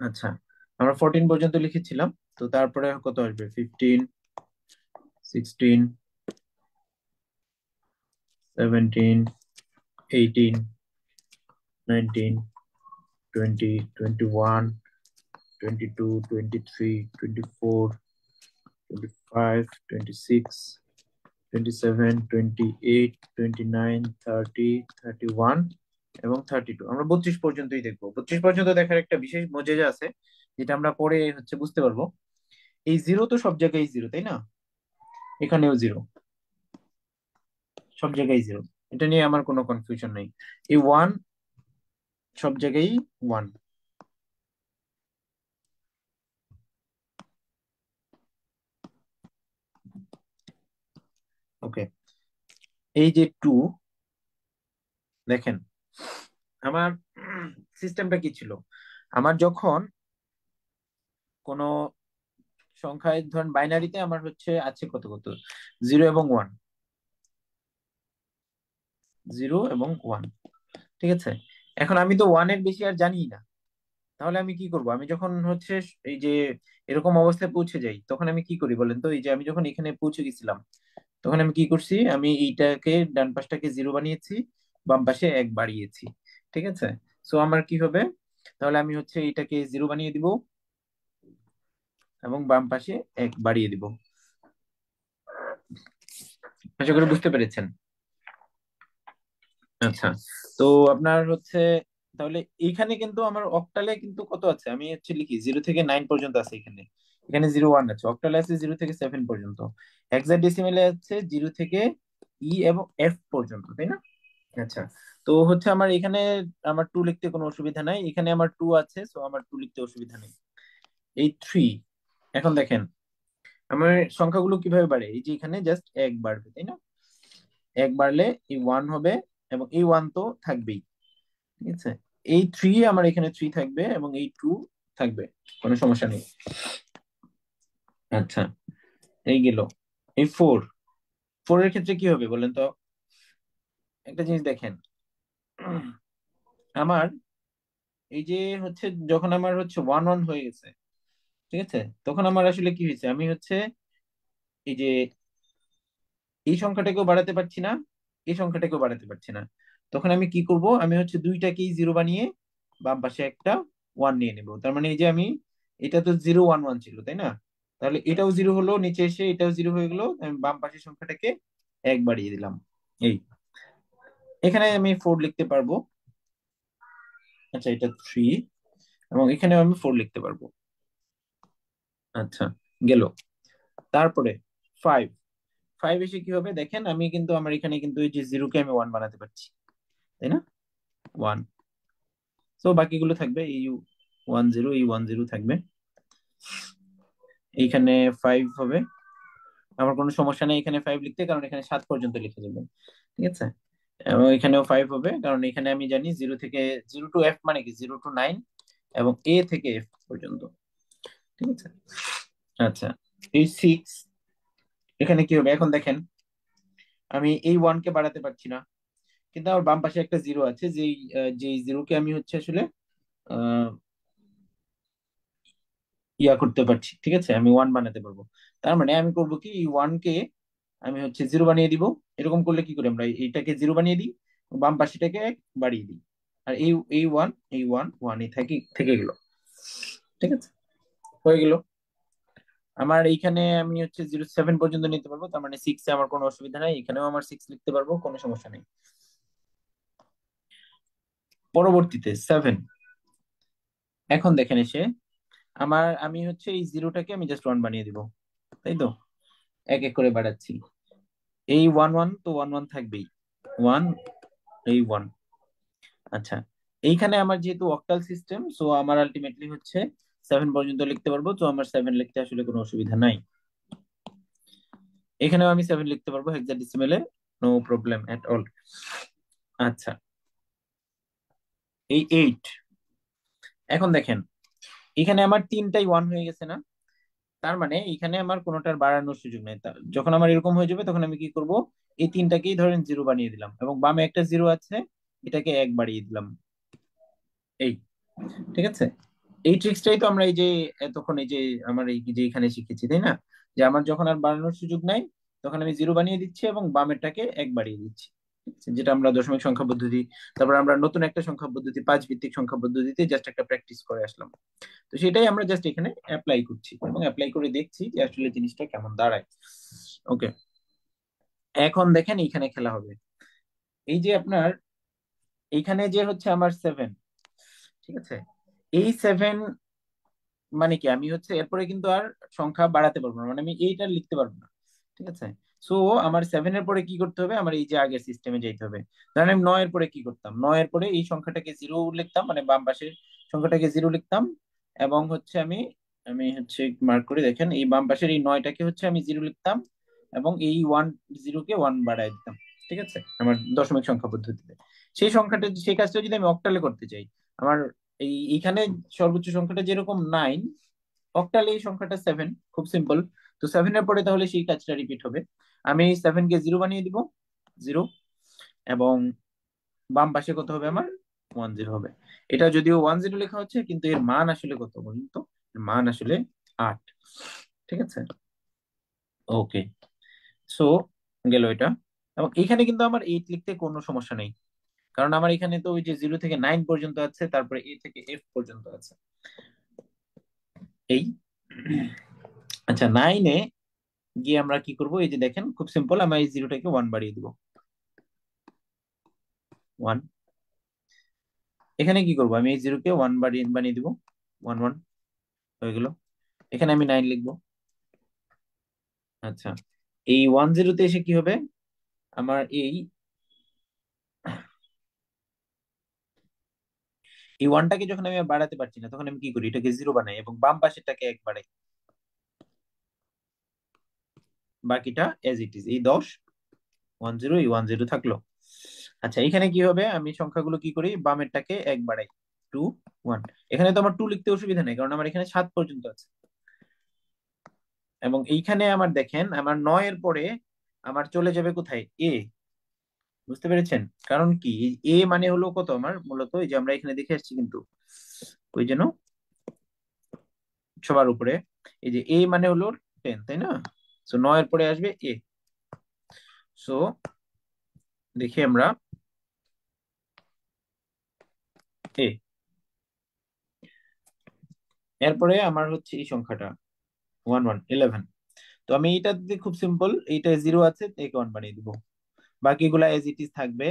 আচ্ছা, আমরা 14 পর্যন্ত লিখেছিলাম। তো তারপরে কত আসবে? 15, 16, 17, 18, 19, 20, 21, 22, 23, 24, 25, 26, 27, 28, 29, 30, 31 এবং 32। আমরা 32 পর্যন্তই দেখবো। 32 পর্যন্ত দেখার একটা বিশেষ মজা আছে, যেটা আমরা পরে হচ্ছে বুঝতে পারবো। এই জিরো তো সব জায়গায় জিরো, তাই না? এখানেও জিরো, সব জায়গায় জিরো। এটা নিয়ে আমার কোনো কনফিউশন নেই। এই ওয়ান সব জায়গায় ওয়ান। ওকে, এই যে টু, দেখেন আমার সিস্টেমটা কি ছিল। আমার যখন কোনো সংখ্যায়, ধরেন বাইনারিতে আমার হচ্ছে আছে কত কত, জিরো এবং ওয়ান, জিরো এবং ওয়ান, ঠিক আছে। এখন আমি তো ওয়ানের বেশি আর জানি না, তাহলে আমি কি করব? আমি যখন হচ্ছে এই যে এরকম অবস্থায় পৌঁছে যাই, তখন আমি কি করি বলেন তো? এই যে আমি যখন এখানে পৌঁছে গেছিলাম, তখন আমি কি করছি? আমি এইটাকে, ডান পাশটাকে জিরো বানিয়েছি, বাম পাশে এক বাড়িয়েছি, ঠিক আছে। সো আমার কি হবে? তাহলে আমি হচ্ছে এইটাকে জিরো বানিয়ে দিব এবং বাম পাশে এক বাড়িয়ে দিব। আশা করি বুঝতে পেরেছেন। আচ্ছা, তো আপনার হচ্ছে, তাহলে এইখানে কিন্তু আমার অক্টালে কিন্তু কত আছে? আমি হচ্ছে লিখি 0 থেকে 9 পর্যন্ত আছে এখানে। এখানে 01 আছে, অক্টালে আছে 0 থেকে 7 পর্যন্ত। হেক্সাডেসিমেলে আছে 0 থেকে এবং এফ পর্যন্ত, তাই না? আচ্ছা, তো হচ্ছে আমার এখানে আমার টু লিখতে কোনো অসুবিধা নাই। এখানে আমার টু আছে, সো আমার টু লিখতে অসুবিধা নেই। এই থ্রি, এখন দেখেন আমার সংখ্যাগুলো কিভাবে বাড়ে। এই যে এখানে জাস্ট এক বাড়বে, তাই না? এক বাড়লে এই ওয়ান হবে, এবং এই ওয়ান তো থাকবেই, ঠিক আছে। এই থ্রি, আমার এখানে থ্রি থাকবে এবং এই টু থাকবে, কোনো সমস্যা নেই। আচ্ছা, এই গেল। এই ফোর, ফোর এর ক্ষেত্রে কি হবে বলেন তো? একটা জিনিস দেখেন, আমার এই যে হচ্ছে যখন আমার হচ্ছে ওয়ান ওয়ান হয়ে গেছে, ঠিক আছে, তখন আমার আসলে কি হয়েছে? আমি হচ্ছে এই যে এই সংখ্যাটাকেও বাড়াতে পারছি না, এই সংখ্যাটাকেও বাড়াতে পারছি না। তখন আমি কি করব? আমি হচ্ছে দুইটাকেই জিরো বানিয়ে বাম পাশে একটা ওয়ান নিয়ে নেব। তার মানে এই যে আমি, এটা তো 0 1 1 ছিল, তাই না? তাহলে এটাও জিরো হলো, নিচে এসে এটাও জিরো হয়ে গেলো, আমি বাম পাশের সংখ্যাটাকে এক বাড়িয়ে দিলাম। এই, এখানে আমি ফোর লিখতে পারবো। আচ্ছা, এটা থ্রি, এবং এখানেও আমি ফোর লিখতে পারবো। আচ্ছা, গেল। তারপরে ফাইভ, ফাইভ এসে কি হবে দেখেন, আমি কিন্তু আমার এখানে কিন্তু এই যে জিরো কে আমি ওয়ান বানাতে পারছি, তাই না? ওয়ান। তো বাকিগুলো থাকবে, এই ওয়ান জিরো, এই ওয়ান জিরো থাকবে। এইখানে ফাইভ হবে, আমার কোনো সমস্যা নেই এখানে ফাইভ লিখতে, কারণ এখানে 7 পর্যন্ত লিখে যাবে, ঠিক আছে। এবং এখানেও ফাইভ হবে, কারণ এখানে আমি জানি জিরো থেকে, জিরো টু এফ মানে কি, 0 to 9, এবং এ থেকে এফ পর্যন্ত, ঠিক আছে। আচ্ছা, এই সিক্স, এখানে কি হবে এখন দেখেন, আমি এই ওয়ান কে বাড়াতে পারছি না, কিন্তু আমার বাম পাশে একটা জিরো আছে, যেই জিরোকে আমি হচ্ছে আসলে আহ ইয়া করতে পারছি, ঠিক আছে, আমি ওয়ান বানাতে পারবো। তার মানে আমি করব কি, এই ওয়ান কে আমি হচ্ছে জিরো বানিয়ে দিব। এরকম করলে কি করি আমরা, এইটাকে জিরো বানিয়ে দিই, বাম পাশেটাকে এক বাড়িয়ে দিই, আর এই এই ওয়ান, এই ওয়ান ওয়ান এই থেকে থেকে গেল, ঠিক আছে, হয়ে গেল। আমার এইখানে আমি হচ্ছে 0 7 পর্যন্ত নিতে পারবো, তার মানে সিক্সে আমার কোনো অসুবিধা নাই, এখানেও আমার সিক্স লিখতে পারবো, কোনো সমস্যা নেই। পরবর্তীতে সেভেন, এখন দেখেন এসে আমি হচ্ছে এই জিরোটাকে আমি জাস্ট ওয়ান বানিয়ে দিব, তাই তো? এক এক করে বাড়াচ্ছি। এই ওয়ান ওয়ান তো ওয়ান ওয়ান থাকবেই, ওয়ান, এই ওয়ান। আচ্ছা, এইখানে আমার যেহেতু অক্টাল সিস্টেম, সো আমার আলটিমেটলি হচ্ছে সেভেন পর্যন্ত লিখতে পারবো, তো আমার সেভেন লিখতে আসলে কোনো অসুবিধা নাই। এখানেও আমি সেভেন লিখতে পারবো হেক্সাডেসিমেলে, নো প্রবলেম এট অল। আচ্ছা, এই এইট, এখন দেখেন এখানে আমার তিনটাই ওয়ান হয়ে গেছে না? তার মানে এখানে আমার কোনোটার বাড়ানোর সুযোগ নেই। যখন আমার এরকম হয়ে যাবে তখন আমি কি করব, এই তিনটাকেই ধরেন জিরো বানিয়ে দিলাম এবং বামে একটা জিরো আছে, এটাকে এক বাড়িয়ে দিলাম। এই, ঠিক আছে। এই ট্রিক্সটাই তো আমরা এই যে এতক্ষণ এই যে আমার এই যে এখানে শিখেছি, তাই না? যে আমার যখন আর বাড়ানোর সুযোগ নাই তখন আমি জিরো বানিয়ে দিচ্ছি এবং বামেরটাকে এক বাড়িয়ে দিচ্ছি। ঠিক আছে? যেটা আমরা দশমিক সংখ্যা পদ্ধতি, তারপর আমরা নতুন একটা সংখ্যা পদ্ধতি, পাঁচ ভিত্তিক সংখ্যা পদ্ধতিতে জাস্ট একটা প্র্যাকটিস করে আসলাম। তো সেটাই আমরা জাস্ট এখানে অ্যাপ্লাই করছি এবং অ্যাপ্লাই করে দেখছি যে আসলে জিনিসটা কেমন দাঁড়ায়। ওকে, এখন দেখেন এইখানে খেলা হবে। এই যে আপনার এইখানে যে হচ্ছে আমার সেভেন, ঠিক আছে, এই সেভেন মানে কি, আমি হচ্ছে এরপরে কিন্তু আর সংখ্যা বাড়াতে পারবো না, মানে আমি এইটা লিখতে পারবো না। ঠিক আছে, সো আমার সেভেন এর পরে কি করতে হবে, আমার এই যে আগের সিস্টেমে যেতে হবে। ধরেন আমি নয়ের পরে কি করতাম, নয়ের পরে এই সংখ্যাটাকে জিরো লিখতাম, মানে বাম পাশের সংখ্যাটাকে জিরো লিখতাম, এবং হচ্ছে আমি আমি হচ্ছে মার্ক করে দেখেন, এই বাম পাশের এই নয়টাকে হচ্ছে আমি জিরো লিখতাম এবং এই ওয়ান, জিরোকে ওয়ান বাড়ায় দিতাম। ঠিক আছে, আমার দশমিক সংখ্যা পদ্ধতিতে সেই সংখ্যাটা, সেই কাজটা যদি আমি অক্টালে করতে চাই, আমার এইখানে সর্বোচ্চ সংখ্যাটা যেরকম নাইন, অক্টালে এই সংখ্যাটা সেভেন, খুব সিম্পল। তো সেভেন এর পরে তাহলে সেই কাজটা রিপিট হবে। আমি সেভেন কে জিরো বানিয়ে দিব, জিরো, এবং বাম পাশে কত হবে আমার, ওয়ান জিরো হবে। এটা যদিও ওয়ান জিরো লেখা হচ্ছে কিন্তু এর মান আসলে কত বলুন তো, এর মান আসলে আট। ঠিক আছে, ওকে, সো গেল এটা। এবং এখানে কিন্তু আমার এইট লিখতে কোনো সমস্যা নেই, কারণ আমার এখানে তো ওই যে জিরো থেকে নাইন পর্যন্ত আছে, তারপরে এ থেকে এফ পর্যন্ত আছে। এই, আচ্ছা, নাইনে গিয়ে আমরা কি করব, এই যে দেখেন খুব সিম্পল, আমরা এই জিরোটাকে ওয়ান বাড়িয়ে দিব, ওয়ান। এখানে কি করব, আমি এই জিরোকে ওয়ান বাড়িয়ে বানিয়ে দিব, ওয়ান ওয়ান হয়ে গেল। এখানে আমি নাইন লিখবো। আচ্ছা, এই ওয়ান জিরোতে এসে কি হবে, আমার এই ওয়ানটাকে যখন আমি আর বাড়াতে পারছি না তখন আমি কি করি, এটাকে জিরো বানাই এবং বাম পাশেরটাকে এক বাড়াই, বাকিটা এজ ইট ইজ, এই দশ, ওয়ান জিরো, এই ওয়ান জিরো থাকলো। আচ্ছা, এখানে কি হবে, আমি সংখ্যাগুলো কি করি, বামেরটাকে এক বাড়াই, টু, ওয়ান। এখানে তো আমার টু লিখতে অসুবিধা নেই, কারণ আমার এখানে সাত পর্যন্ত আছে। এবং এইখানে আমার দেখেন, আমার নয়ের পরে আমার চলে যাবে কোথায়, এ, বুঝতে পেরেছেন? কারণ কি, এ মানে হলো কত আমার, মূলত এই যে আমরা এখানে দেখে আসছি কিন্তু, ওই যেন সবার উপরে এই যে এ মানে হলো টেন, তাই না? সো নয়ের পরে আসবে এ। সো দেখি আমরা, এ, এরপরে আমার হচ্ছে এই সংখ্যাটা ওয়ান ওয়ান, ইলেভেন। তো আমি এইটা দিতে খুব সিম্পল, এইটা জিরো আছে, একে ওয়ান বানিয়ে দিব, বাকিগুলা এজ ইট ইজ থাকবে।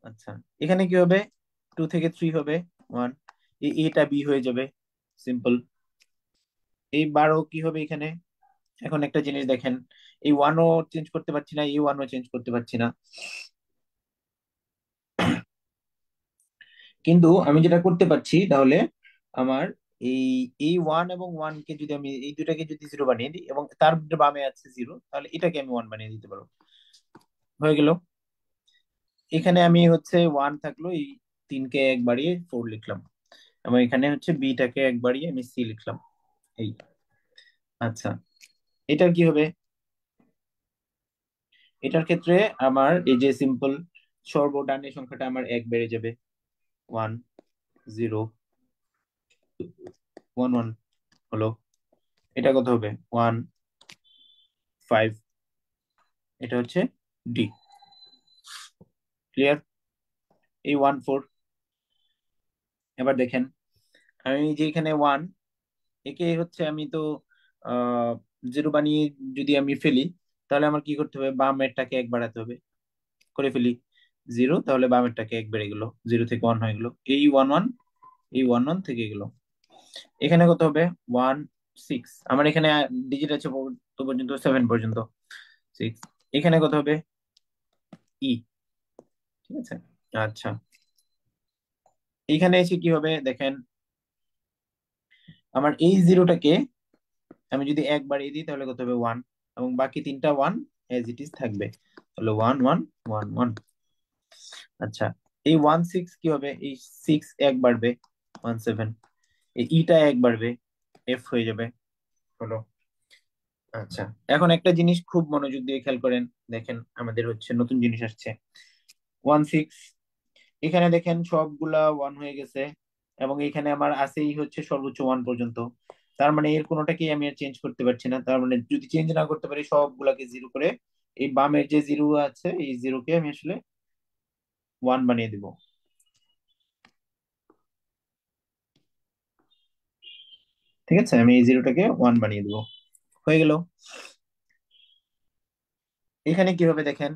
আচ্ছা, এখানে কি হবে, টু থেকে থ্রি হবে, ওয়ান, এটা বি হয়ে যাবে, সিম্পল। এই বারো কি হবে এখানে, এখন একটা জিনিস দেখেন, এই ওয়ানও চেঞ্জ করতে পারছি না, এই ওয়ানও চেঞ্জ করতে পারছি না, কিন্তু আমি যেটা করতে পারছি তাহলে, আমার এই এই ওয়ান এবং ওয়ান কে যদি আমি এই দুটাকে যদি জিরো বানিয়ে দিই এবং তার বামে আছে জিরো, তাহলে এটাকে আমি ওয়ান বানিয়ে দিতে পারবো, হয়ে গেল। এখানে আমি হচ্ছে ওয়ান থাকলো, এই তিনকে এক বাড়িয়ে ফোর লিখলাম, এবং এখানে হচ্ছে বিটাকে এক বাড়িয়ে আমি সি লিখলাম, এই। আচ্ছা, এটার কি হবে, এটার ক্ষেত্রে আমার এই যে সিম্পল সর্বডানের সংখ্যাটা আমার এক বেড়ে যাবে, ওয়ান, জিরো, ওয়ান ওয়ান হলো। এটা কত হবে, ওয়ান, ফাইভ, এটা হচ্ছে ডি। ক্লিয়ার, এই ওয়ান ফোর। এবার দেখেন, আমি যে এখানে ওয়ান, একে হচ্ছে আমি তো জিরো বানিয়ে যদি আমি ফেলি, তাহলে আমার কি করতে হবে, বামেরটাকে এক বাড়াতে হবে, করে ফেলি জিরো, তাহলে বামেরটাকে এক বেড়ে গেল, জিরো থেকে ওয়ান হয়ে গেল, এই ওয়ান ওয়ান, এই ওয়ান ওয়ান থেকে গেল। এখানে কত হবে, ওয়ান, সিক্স, আমার এখানে ডিজিট আছে তো পর্যন্ত, সেভেন পর্যন্ত, সিক্স। এখানে কত হবে, ই, ঠিক আছে। আচ্ছা, এইখানে এসে কি হবে দেখেন, আমার এই জিরোটাকে আমি যদি এক বাড়িয়ে দিই তাহলে কত হবে, ওয়ান, এবং বাকি তিনটা ওয়ান এজ ইট ইজ থাকবে, তাহলে ওয়ান ওয়ান, ওয়ান ওয়ান। আচ্ছা, এই ওয়ান সিক্স কি হবে, এই সিক্স এক বাড়বে, ওয়ান সেভেন, এই ইটা এক বাড়বে, এফ হয়ে যাবে। হলো। আচ্ছা, এখন একটা জিনিস খুব মনোযোগ দিয়ে খেয়াল করেন। দেখেন আমাদের হচ্ছে নতুন জিনিস আসছে, 1 6। এখানে দেখেন সবগুলা ওয়ান হয়ে গেছে, এবং এখানে আমার আছেই হচ্ছে সর্বোচ্চ ওয়ান পর্যন্ত। তার মানে এর কোনোটাকেই আমি আর চেঞ্জ করতে পারছি না। তার মানে যদি চেঞ্জ না করতে পারি, সবগুলাকে জিরো করে এই বামের যে জিরো আছে এই জিরোকে আমি আসলে ওয়ান বানিয়ে দিব। ঠিক আছে, আমি এই জিরোটাকে ওয়ান বানিয়ে দিব। হয়ে গেল। এখানে কি হবে দেখেন,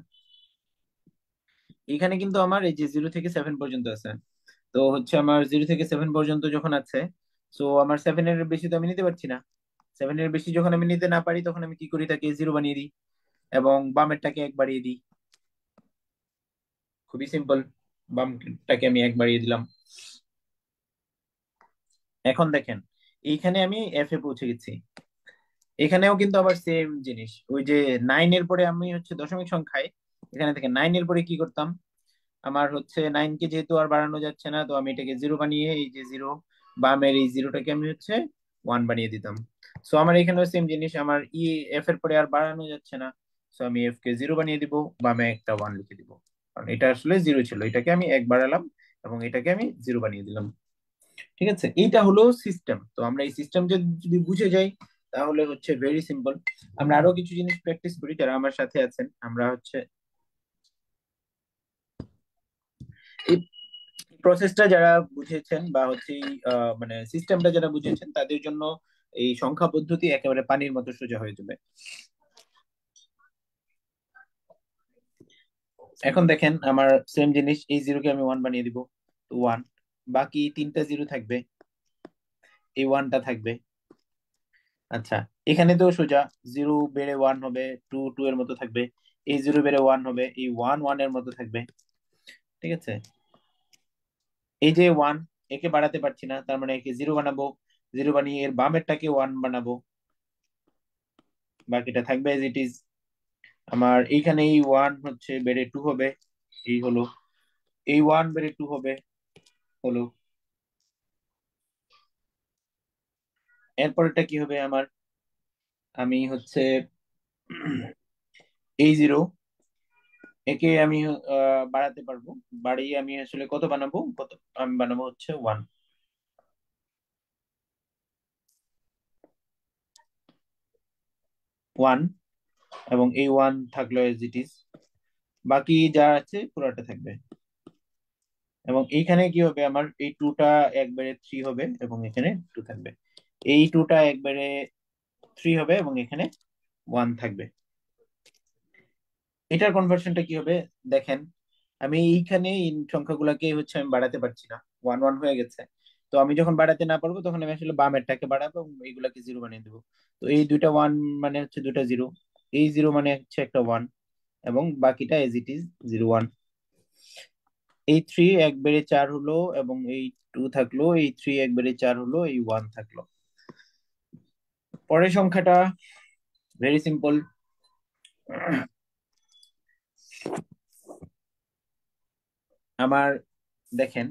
এখানে কিন্তু আমার এই যে 0 থেকে 7 পর্যন্ত আছে। তো হচ্ছে আমার 0 থেকে 7 পর্যন্ত যখন আছে, তো আমার 7 এর বেশি তো আমি নিতে পারছি না। 7 এর বেশি যখন আমি নিতে না পারি, তখন আমি কি করি, তাকে জিরো বানিয়ে দিই এবং বামেরটাকে এক বাড়িয়ে দিই। খুবই সিম্পল। বামটাকে আমি এক বাড়িয়ে দিলাম। এখন দেখেন, এইখানে আমি এফ এ পৌঁছে গেছি। এখানেও কিন্তু আবার সেম জিনিস, ওই যে 9 এর পরে আমি হচ্ছে দশমিক সংখ্যায়, এখানে থেকে 9 এর পরে কি করতাম, আমার হচ্ছে 9 কে যেহেতু আর বাড়ানো যাচ্ছে না, তো আমি এটাকে জিরো বানিয়ে এই যে জিরো, বামের এই জিরোটাকে আমি হচ্ছে ওয়ান বানিয়ে দিতাম। সো আমার এখানেও সেম জিনিস, আমার এফ এর পরে আর বাড়ানো যাচ্ছে না, সো আমি এফ কে জিরো বানিয়ে দিব, বামে একটা ওয়ান লিখে দিব। কারণ এটা আসলে জিরো ছিল, এটাকে আমি এক বাড়ালাম এবং এটাকে আমি জিরো বানিয়ে দিলাম। ঠিক আছে, এইটা হলো সিস্টেম। তো আমরা এই সিস্টেম যদি বুঝে যাই, তাহলে হচ্ছে ভেরি সিম্পল। আমরা আরো কিছু জিনিস প্র্যাকটিস করি, যারা আমার সাথে আছেন। আমরা হচ্ছে এই প্রসেসটা যারা বুঝেছেন, বা হচ্ছে মানে সিস্টেমটা যারা বুঝেছেন, তাদের জন্য এই সংখ্যা পদ্ধতি একেবারে পানির মতো সোজা হয়ে যাবে। এখন দেখেন আমার সেম জিনিস, এই জিরোকে আমি ওয়ান বানিয়ে দিব, তো ওয়ান। বাকি তিনটা জিরো থাকবে, এই ওয়ানটা থাকবে। আচ্ছা, এখানে তো সোজা, জিরো বেড়ে ওয়ান হবে, টু টু এর মতো থাকবে। এই জিরো বেড়ে ওয়ান হবে, এই ওয়ান ওয়ান এর মতো থাকবে। ঠিক আছে, এই যে ওয়ান, একে বাড়াতে পারছি না, তার মানে একে জিরো বানাবো। জিরো বানিয়ে এর বামেরটাকে ওয়ান বানাবো, বাকিটা থাকবে এজ ইট ইজ। আমার এইখানে এই ওয়ান হচ্ছে বেড়ে টু হবে, এই হলো। এই ওয়ান বেড়ে টু হবে, হলো। এরপরটা কি হবে আমার, আমি হচ্ছে এই জিরো, একে আমি বাড়াতে পারবো। বাড়িয়ে আমি আসলে কত বানাবো, কত, আমি বানাবো হচ্ছে ওয়ান। ওয়ান, এবং এই ওয়ান থাকলো এজ ইট ইজ। বাকি যা আছে পুরোটা থাকবে। এবং এইখানে কি হবে, আমার এই টুটা একবারে থ্রি হবে এবং এখানে টু থাকবে। এই টুটা একবারে থ্রি হবে এবং এখানে ওয়ান থাকবে। এটার কনভার্সনটা কি হবে দেখেন, আমি এইখানে ইন সংখ্যাগুলোকে হচ্ছে আমি বাড়াতে পারছি না, ওয়ান ওয়ান হয়ে গেছে। তো আমি যখন বাড়াতে না পারবো, তখন আমি আসলে বামেরটাকে বাড়াবো এবং এইগুলাকে জিরো বানিয়ে দেবো। তো এই দুইটা ওয়ান মানে হচ্ছে দুইটা জিরো, এই জিরো মানে হচ্ছে একটা ওয়ান, এবং বাকিটা as it is zero one. এই থ্রি এক বেড়ে চার হলো, এবং এই টু থাকলো, এই থ্রি এক বেড়ে চার হলো, এই ওয়ান থাকলো। পরের সংখ্যাটা ভেরি সিম্পল। আমার দেখেন,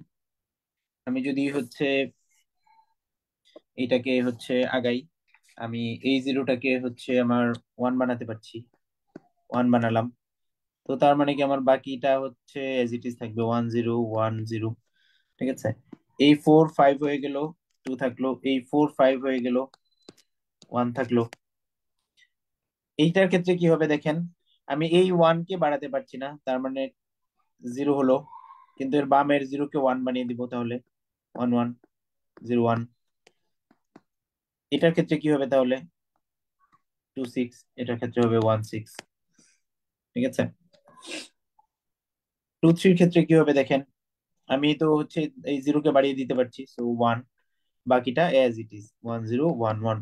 আমি যদি হচ্ছে এটাকে হচ্ছে আগাই, আমি এই জিরোটাকে হচ্ছে আমার ওয়ান বানাতে পারছি, ওয়ান বানালাম। তো তার মানে কি আমার বাকিটা হচ্ছে এজ ইট ইজ থাকবে, ওয়ান জিরো ওয়ান জিরো। ঠিক আছে, এই ফোর ফাইভ হয়ে গেল, টু থাকলো, এই ফোর ফাইভ হয়ে গেল, ওয়ান থাকলো। এইটার ক্ষেত্রে কি হবে দেখেন, আমি এই ওয়ান কে বাড়াতে পারছি না, তার মানে জিরো হলো। কিন্তু এর বামের জিরো কে ওয়ান বানিয়ে দিব, তাহলে ওয়ান ওয়ান জিরো ওয়ান। এটার ক্ষেত্রে কি হবে তাহলে, টু সিক্স। এটার ক্ষেত্রে হবে ওয়ান সিক্স। ঠিক আছে, টু থ্রির ক্ষেত্রে কি হবে দেখেন, আমি তো হচ্ছে এই জিরো কে বাড়িয়ে দিতে পারছি, সো ওয়ান। বাকিটা as it is one zero one one.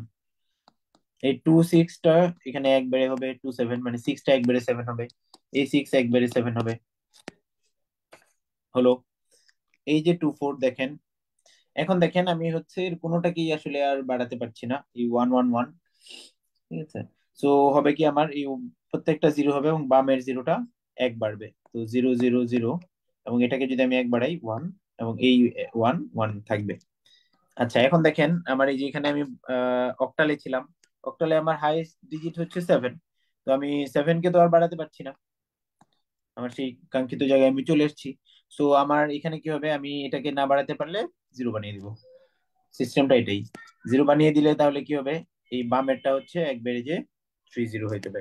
এই টু সিক্সটা এখানে এক বেড়ে হবে টু সেভেন, মানে সিক্সটা এক বেড়ে সেভেন হবে, এই সিক্স এক বেড়ে সেভেন হবে, হলো। এই যে টু ফোর দেখেন, এখন দেখেন আমি হচ্ছে এর কোনোটাকেই আসলে আর বাড়াতে পারছি না, এই ওয়ান ওয়ান ওয়ান। ঠিক আছে, সো হবে কি, আমার এই প্রত্যেকটা জিরো হবে এবং বামের জিরোটা এক বাড়বে, তো জিরো জিরো জিরো। এবং এটাকে যদি আমি এক বাড়াই ওয়ান, এবং এই ওয়ান ওয়ান থাকবে। আচ্ছা, এখন দেখেন আমার এই যে এখানে আমি অক্টালে ছিলাম। অক্টালে আমার হাইয়েস্ট ডিজিট হচ্ছে 7। তো আমি 7 কে তো আর বাড়াতে পারছি না, আমার সেই কাঙ্ক্ষিত জায়গায় আমি চলে এসেছি। সো আমার এখানে কি হবে, আমি এটাকে না বাড়াতে পারলে জিরো বানিয়ে দিব। সিস্টেমটা এটাই। জিরো বানিয়ে দিলে তাহলে কি হবে, এই বামেরটা হচ্ছে এক বেড়ে যে 30 হয়ে যাবে।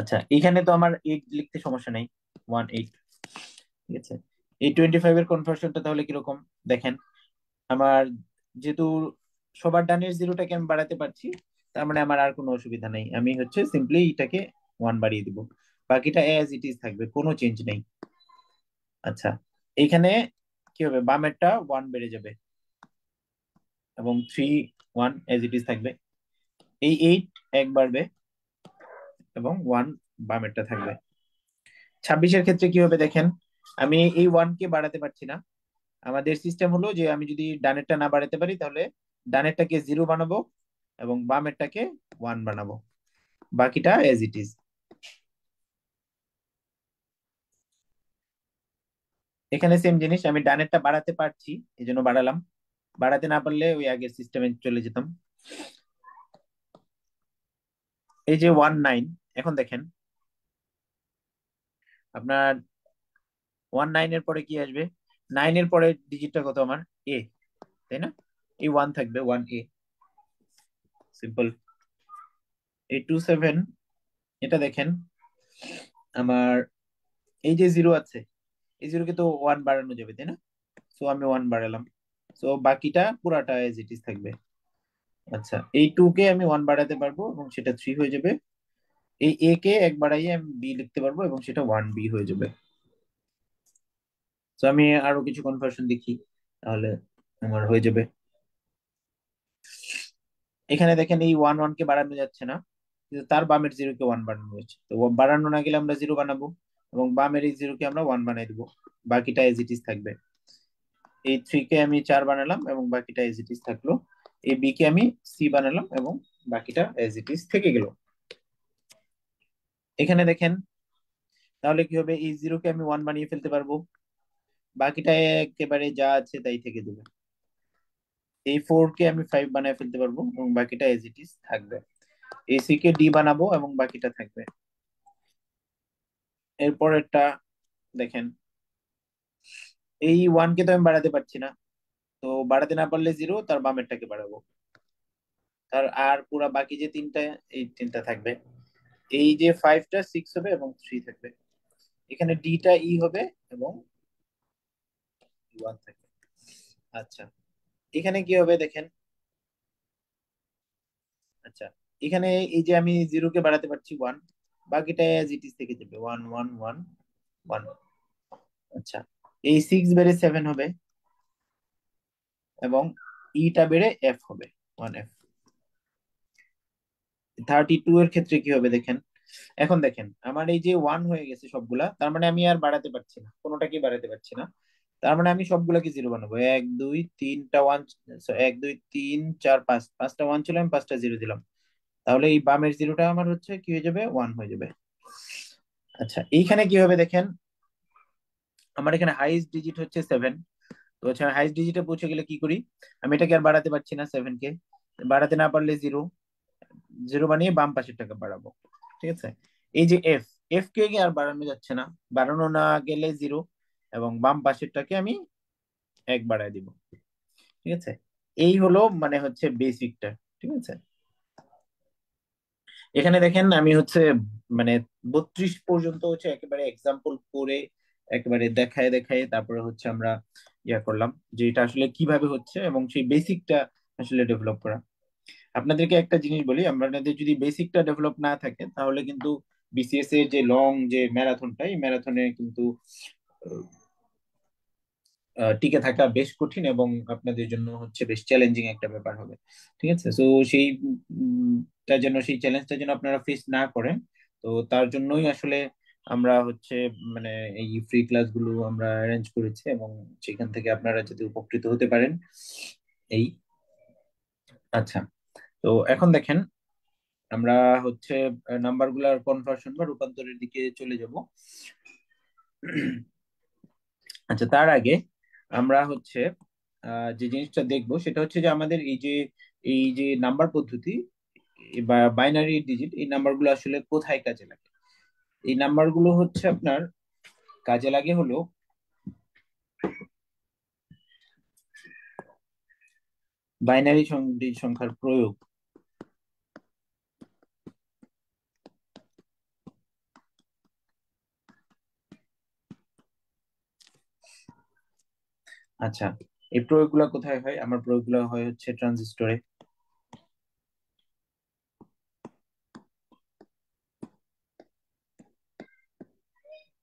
আচ্ছা, এখানে তো আমার 8 লিখতে সমস্যা নাই, 18। ঠিক আছে, এই 25 এর কনভার্সনটা তাহলে কিরকম দেখেন। আমার যেহেতু সবার ডানের জিরোটাকে আমি বাড়াতে পারছি, তার মানে আমার আর কোনো অসুবিধা নেই, আমি হচ্ছে সিম্পলি এটাকে 1 বাড়িয়ে দিব। বাকিটা এজ ইট ইজ থাকবে, কোনো চেঞ্জ নেই। আচ্ছা, এইখানে কি হবে, বামেরটা 1 বেড়ে যাবে এবং 1 এজ ইট ইজ থাকবে। এই 8 এক বাড়বে এবং 1 বামেরটা থাকবে। 26-এর ক্ষেত্রে কি হবে দেখেন, আমি এই 1 কে বাড়াতে পারছি না। আমাদের সিস্টেম হলো যে আমি যদি ডানেরটা না বাড়াতে পারি, তাহলে ডানেরটাকে জিরো বানাবো এবং বামেরটাকে 1 বানাবো, বাকিটা এজ ইট ইজ। এখানে সেম জিনিস, আমি ডানেরটা বাড়াতে পারছি এই জন্য বাড়ালাম, বাড়াতে না পারলে ওই আগের সিস্টেমে চলে যেতাম। এই যে 19, এখন দেখেন আপনার 19 এর পরে কি আসবে, 9 এর পরে ডিজিটটা কত আমার, এ, তাই না? এই 1 থাকবে, 1 এ, সিম্পল। এই 27, এটা দেখেন আমার এই যে জিরো আছে, এই জিরোকে তো 1 বাড়ানো যাবে, তাই না? সো আমি 1 বাড়ালাম, সো বাকিটা পুরাটা এজ ইট ইজ থাকবে। আচ্ছা, এই 2 কে আমি 1 বাড়াতে পারবো এবং সেটা 3 হয়ে যাবে। এই এ কে এক বাড়াইয়ে আমি বি লিখতে পারবো এবং সেটা 1 বি হয়ে যাবে। তো আমি আরো কিছু কনভার্সন দেখি, তাহলে আমার হয়ে যাবে। এখানে দেখেন এই 1 কে বাড়ানো যাচ্ছে না, কিন্তু তার বামের জিরো কে 1 বানানো হয়েছে, তো বাড়ানো না গেলে আমরা জিরো বানাবো এবং বামের এই জিরো কে আমরা 1 বানাই দিব, বাকিটা এজ ইট ইজ থাকবে। এই 3 কে আমি 4 বানালাম এবং বাকিটা এজ ইট ইজ থাকলো। এই বি কে আমি সি বানালাম এবং বাকিটা এজ ইট ইজ থেকে গেল। এখানে দেখেন তাহলে কি হবে, এই জিরো কে আমি 1 বানিয়ে ফেলতে পারবো, বাকিটা একেবারে যা আছে তাই থেকে দেবে। এই 4 কে আমি 5 বানিয়ে ফেলতে পারবো এবং বাকিটা এজ ইট ইজ থাকবে। এই সি কে ডি বানাবো এবং বাকিটা থাকবে। এরপরেরটা দেখেন, এই 1 কে তো আমি বাড়াতে পারছি না, তো বাড়াতে না পারলে জিরো, তার বামেরটাকে বাড়াবো, তার আর পুরা বাকি যে তিনটা, এই তিনটা থাকবে। এই যে 5টা 6 হবে এবং 3 থাকবে। এখানে ডিটা ই হবে এবং 1 থাকবে। আচ্ছা, এখানে কি হবে দেখেন। আচ্ছা, এখানে এই যে আমি জিরো কে বাড়াতে পারছি 1, বাকিটা এজ ইট ইজ থেকে যাবে, 1 1 1 1। আচ্ছা, এই 6 বেড়ে 7 হবে এবং ইটা বেড়ে এফ হবে, 1 এফ। 32 এর ক্ষেত্রে কি হবে দেখেন। এখন দেখেন আমার এই যে 1 হয়ে গেছে সবগুলা, তার মানে আমি আর বাড়াতে পারছি না, কোনোটাকেই বাড়াতে পারছি না। তার মানে আমি সবগুলাকে জিরো বানাবো, 1 2 3টা 1, 1 2 3 4 5, 5টা 1 ছিল, আমি 5টা জিরো দিলাম, তাহলে এই বামের জিরোটা আমার হচ্ছে কি হয়ে যাবে, 1 হয়ে যাবে। আচ্ছা, এইখানে কি হবে দেখেন, আমার এখানে হাইস্ট ডিজিট হচ্ছে 7। তো হচ্ছে হাইস্ট ডিজিটে পৌঁছে গেলে কি করি, আমি এটাকে আর বাড়াতে পারছি না, 7 কে বাড়াতে না পারলে জিরো, জিরো বানিয়ে বাম পাশের টাকা বাড়াবো। ঠিক আছে, এই যে এফ, এফ কে আর বাড়ানো যাচ্ছে না, বাড়ানো না গেলে জিরো এবং বাম পাশেরটাকে আমি 1 বাড়ায় দিব। ঠিক আছে, এই হলো মানে হচ্ছে বেসিকটা। ঠিক আছে, এখানে দেখেন আমি হচ্ছে মানে 32 পর্যন্ত হচ্ছে একেবারে এক্সাম্পল করে, একেবারে দেখায় দেখায় তারপরে হচ্ছে আমরা ইয়া করলাম যে এটা আসলে কিভাবে হচ্ছে এবং সেই বেসিকটা আসলে ডেভেলপ করা। আপনাদেরকে একটা জিনিস বলি, আপনাদের যদি বেসিকটা ডেভেলপ না থাকে, তাহলে কিন্তু বিসিএস এর যে লং যে ম্যারাথনটা, এই ম্যারাথনে কিন্তু টিকে থাকা বেশ কঠিন এবং আপনাদের জন্য হচ্ছে বেশ চ্যালেঞ্জিং একটা ব্যাপার হবে। ঠিক আছে, তো সেই তার জন্য, সেই চ্যালেঞ্জটা যেন আপনারা ফেস না করেন, তো তার জন্যই আসলে আমরা হচ্ছে মানে এই ফ্রি ক্লাসগুলো আমরা অ্যারেঞ্জ করেছি এবং সেখান থেকে আপনারা যাতে উপকৃত হতে পারেন এই। আচ্ছা, তো এখন দেখেন আমরা হচ্ছে নাম্বারগুলোর কনভার্সন বা রূপান্তরের দিকে চলে যাব। আচ্ছা, তার আগে আমরা হচ্ছে যে জিনিসটা দেখবো সেটা হচ্ছে যে আমাদের এই যে নাম্বার পদ্ধতি বা বাইনারি ডিজিট, এই নাম্বারগুলো আসলে কোথায় কাজে লাগে। এই নাম্বারগুলো হচ্ছে আপনার কাজে লাগে হলো বাইনারি সংখ্যার প্রয়োগ। আচ্ছা, এই প্রয়োগগুলো কোথায় হয়? আমার প্রয়োগগুলো হয় হচ্ছে ট্রানজিস্টরে।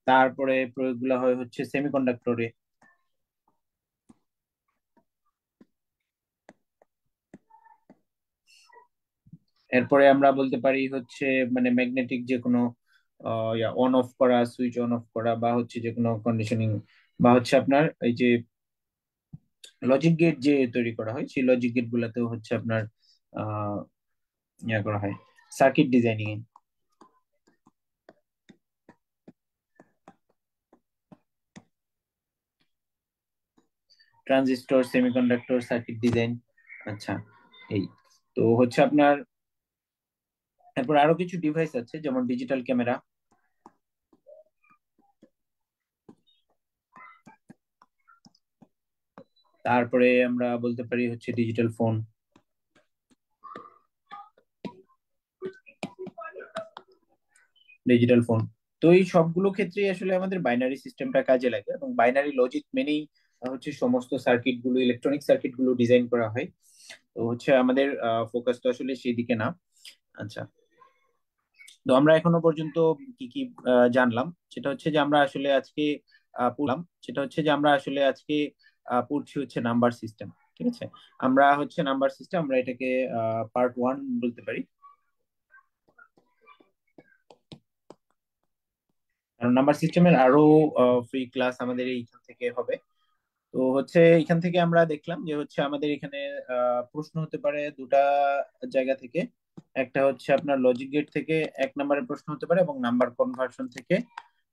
তারপরে প্রয়োগগুলো হয় হচ্ছে সেমিকন্ডাক্টরে। এরপরে আমরা বলতে পারি হচ্ছে মানে ম্যাগনেটিক যে কোনো অন অফ করা, সুইচ অন অফ করা, বা হচ্ছে যে কোনো কন্ডিশনিং, বা হচ্ছে আপনার এই যে লজিক গেট যে তৈরি করা হয়, সেই লজিক গেট গুলাতেও হচ্ছে আপনার আহ ইয়া করা হয় সার্কিট ডিজাইনিং এ। Transistor, semiconductor, circuit design. আচ্ছা, এই তো হচ্ছে আপনার এরপর আরো কিছু ডিভাইস আছে যেমন ডিজিটাল ক্যামেরা। তারপরে আমরা বলতে পারি হচ্ছে ডিজিটাল ফোন। ডিজিটাল ফোন, তো এই সবগুলো ক্ষেত্রেই আসলে আমাদের বাইনারি সিস্টেমটা কাজে লাগে, এবং বাইনারি লজিক মেনেই হচ্ছে সমস্ত সার্কিট গুলো, ইলেকট্রনিক সার্কিট গুলো ডিজাইন করা হয়। তো হচ্ছে আমাদের ফোকাস তো আসলে সেই দিকে না। আচ্ছা, তো আমরা এখনো পর্যন্ত কি কি জানলাম, সেটা হচ্ছে যে আমরা আসলে আজকে পড়লাম, সেটা হচ্ছে যে আমরা আসলে আজকে পড়ছি হচ্ছে নাম্বার সিস্টেম। ঠিক আছে, আমরা হচ্ছে নাম্বার সিস্টেম, আমরা এটাকে পার্ট ওয়ান বলতে পারি, কারণ নাম্বার সিস্টেমের আরো ফ্রি ক্লাস আমাদের এইখান থেকে হবে। তো হচ্ছে এখান থেকে আমরা দেখলাম যে হচ্ছে আমাদের এখানে প্রশ্ন হতে পারে দুটা জায়গা থেকে। একটা হচ্ছে আপনার লজিক গেট থেকে 1 নম্বরের প্রশ্ন হতে পারে, এবং নাম্বার কনভার্সন থেকে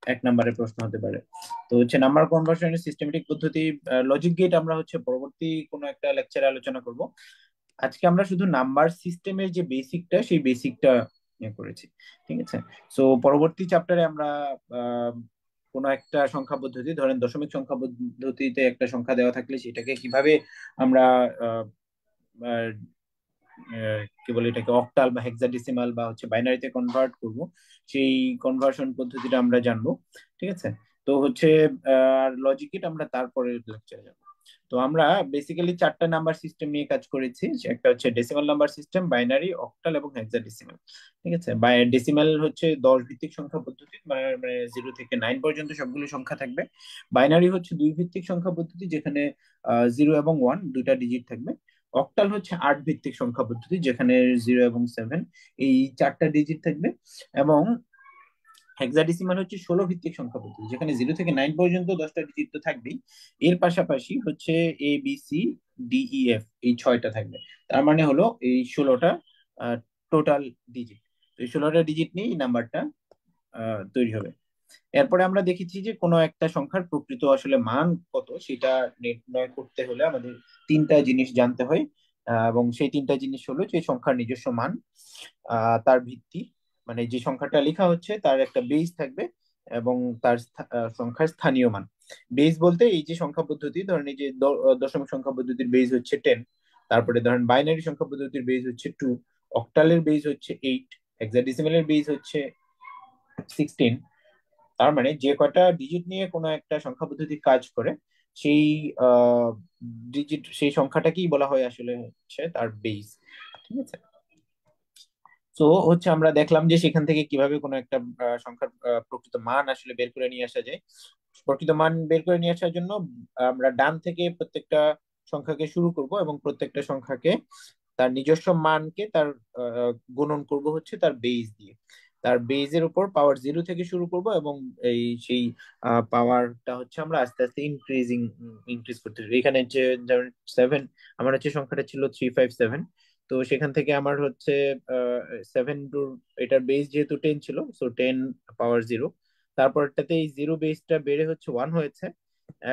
1 নম্বরের প্রশ্ন হতে পারে। তো হচ্ছে নাম্বার কনভার্সনের সিস্টেমেটিক পদ্ধতি, লজিক গেট আমরা হচ্ছে পরবর্তী কোনো একটা লেকচারে আলোচনা করব। আজকে আমরা শুধু নাম্বার সিস্টেমের যে বেসিকটা, সেই বেসিকটা নিয়ে করেছি। ঠিক আছে, সো পরবর্তী চ্যাপ্টারে আমরা আহ, কোনো একটা সংখ্যা পদ্ধতি, ধরেন দশমিক সংখ্যা পদ্ধতিতে একটা সংখ্যা দেওয়া থাকলে সেটাকে কিভাবে আমরা আহ, আহ, কি বলে এটাকে অক্টাল বা হেক্সাডেসিমাল বা হচ্ছে বাইনারিতে কনভার্ট করব, সেই কনভার্সন পদ্ধতিটা আমরা জানবো। ঠিক আছে, তো হচ্ছে লজিক গেট আমরা তারপরে লেকচারে যাবো। তো আমরা বেসিক্যালি 4টা নাম্বার সিস্টেম নিয়ে কাজ করেছি। একটা হচ্ছে decimal number system, binary, octal এবং হেক্সাডেসিমাল। ঠিক আছে, ডেসিমাল হচ্ছে 10 ভিত্তিক সংখ্যা পদ্ধতি, মানে মানে 0 থেকে 9 পর্যন্ত সবগুলো সংখ্যা থাকবে। বাইনারি হচ্ছে 2 ভিত্তিক সংখ্যা পদ্ধতি, যেখানে 0 এবং 1 দুইটা ডিজিট থাকবে। অক্টাল হচ্ছে 8 ভিত্তিক সংখ্যা পদ্ধতি, যেখানে 0 এবং 7 এই 4টা ডিজিট থাকবে। এবং হেক্সাডেসিমাল হচ্ছে 16 ভিত্তিক সংখ্যা পদ্ধতি, যেখানে 0 থেকে 9 পর্যন্ত 10টা ডিজিট তো থাকবেই, এর পাশাপাশি হচ্ছে ABCDEF এই 6টা থাকবে। তার মানে হলো এই 16টা টোটাল ডিজিট। এই 16টা ডিজিট নিয়ে এই নাম্বারটা তৈরি হবে। এরপরে আমরা দেখেছি যে কোনো একটা সংখ্যার প্রকৃত আসলে মান কত সেটা নির্ণয় করতে হলে আমাদের 3টা জিনিস জানতে হয়। এবং সেই 3টা জিনিস হলো যে সংখ্যার নিজস্ব মান, তার ভিত্তি, মানে যে সংখ্যাটা লেখা হচ্ছে তার একটা বেস থাকবে, এবং তার সংখ্যার স্থানীয় মান। বেস বলতে এই যে সংখ্যা পদ্ধতি, ধরেন এই যে দশমিক সংখ্যা পদ্ধতির বেস হচ্ছে 10, তারপরে ধরেন বাইনারি সংখ্যা পদ্ধতির বেস হচ্ছে 2, অক্টালের বেস হচ্ছে 8, হেক্সাডেসিমালের বেস হচ্ছে 16। তার মানে যে কয়টা ডিজিট নিয়ে কোনো একটা সংখ্যা পদ্ধতি কাজ করে, সেই ডিজিট, সেই সংখ্যাটাকেই বলা হয় আসলে হচ্ছে তার বেস। ঠিক আছে, তো হচ্ছে আমরা দেখলাম যে সেখান থেকে কিভাবে কোনো একটা সংখ্যার প্রকৃত মান আসলে বের করে নিয়ে আসা যায়। প্রকৃত মান বের করে নিয়ে আসার জন্য আমরা ডান থেকে প্রত্যেকটা সংখ্যাকে শুরু করব, এবং প্রত্যেকটা সংখ্যাকে তার নিজস্ব মানকে তার গুণন করব হচ্ছে তার বেস দিয়ে। তার বেজের উপর পাওয়ার 0 থেকে শুরু করব, এবং সেই পাওয়ারটা হচ্ছে আমরা আস্তে আস্তে ইনক্রিজ করতে থাকবো। এখানে হচ্ছে যেমন 7, আমার হচ্ছে সংখ্যাটা ছিল 357। তো সেখান থেকে আমার হচ্ছে 7 টু, এটার বেস যেহেতু 10 ছিল, সো 10 পাওয়ার 0। তারপরটাতে এই জিরো বেসটা বেড়ে হচ্ছে 1 হয়েছে,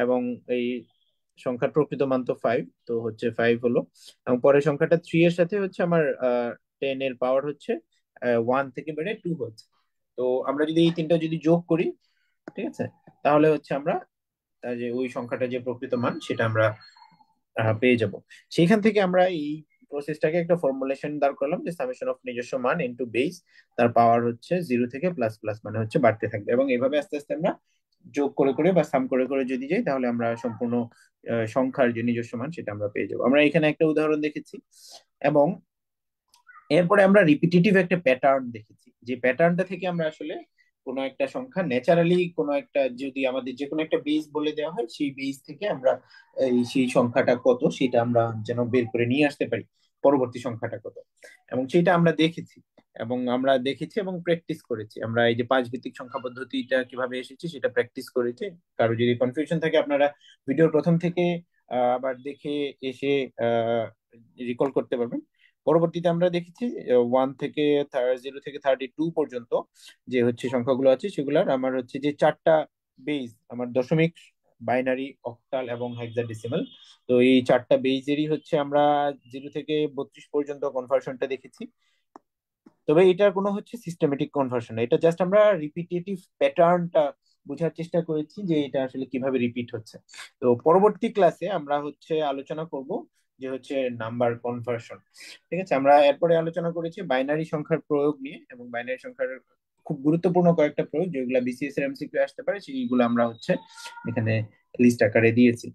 এবং এই সংখ্যার প্রকৃত মান তো 5, তো হচ্ছে 5 হলো। এবং পরের সংখ্যাটা 3 এর সাথে হচ্ছে আমার 10 এর পাওয়ার হচ্ছে 1 থেকে বেড়ে 2 হচ্ছে। তো আমরা যদি এই তিনটা যদি যোগ করি, ঠিক আছে, তাহলে হচ্ছে আমরা যে ওই সংখ্যাটা যে প্রকৃত মান সেটা আমরা পেয়ে যাব। সেইখান থেকে আমরা এই প্রসেসটাকে একটা ফর্মুলেশন দাঁড় করলাম যে সামেশন অফ নিজস্ব মান ইনটু বেস, তার পাওয়ার হচ্ছে 0 থেকে প্লাস প্লাস মানে হচ্ছে বাড়তে থাকবে, এবং এইভাবে আস্তে আস্তে আমরা যোগ করে করে বা সাম করে করে যদি যাই তাহলে আমরা সম্পূর্ণ সংখ্যার যে নিজস্ব মান সেটা আমরা পেয়ে যাবো। আমরা এখানে একটা উদাহরণ দেখেছি, এবং এরপরে আমরা রিপিটেটিভ একটা প্যাটার্ন দেখেছি, যে প্যাটার্নটা থেকে আমরা আসলে কোনো একটা সংখ্যা ন্যাচারালি কোনো একটা, যদি আমাদের যে কোনো একটা বেস বলে দেওয়া হয়, সেই বেস থেকে আমরা সেই সংখ্যাটা কত সেটা আমরা যেন বের করে নিয়ে আসতে পারি, পরবর্তী সংখ্যাটা কত। এবং সেটা আমরা দেখেছি, এবং প্র্যাকটিস করেছি। আমরা এই যে 5 ভিত্তিক সংখ্যা পদ্ধতিটা কিভাবে এসেছে সেটা প্র্যাকটিস করেছি। কারো যদি কনফিউশন থাকে আপনারা ভিডিওর প্রথম থেকে আবার দেখে এসে রিকল করতে পারবেন। পরবর্তীতে আমরা দেখেছি 0 থেকে 32 পর্যন্ত যে হচ্ছে সংখ্যাগুলো আছে সেগুলার আমার হচ্ছে যে 4টা বেজ, আমার দশমিক, বাইনারি, অক্টাল এবং হেক্সাডেসিমাল। তো এই 4টা বেজেরই হচ্ছে আমরা 0 থেকে 32 পর্যন্ত কনভার্সনটা দেখেছি। তবে এটার কোনো হচ্ছে সিস্টেমেটিক কনভার্সন, এটা জাস্ট আমরা রিপিটেটিভ প্যাটার্নটা বোঝার চেষ্টা করেছি যে এটা আসলে কিভাবে রিপিট হচ্ছে। তো পরবর্তী ক্লাসে আমরা হচ্ছে আলোচনা করব যে হচ্ছে নাম্বার কনভার্সন। ঠিক আছে, আমরা এরপরে আলোচনা করেছি বাইনারি সংখ্যার প্রয়োগ নিয়ে, এবং বাইনারি সংখ্যার খুব গুরুত্বপূর্ণ কয়েকটা প্রয়োগ যেগুলো বিসিএস এর এমসিকিউ আসতে পারে, সেইগুলো আমরা হচ্ছে এখানে লিস্ট আকারে দিয়েছি।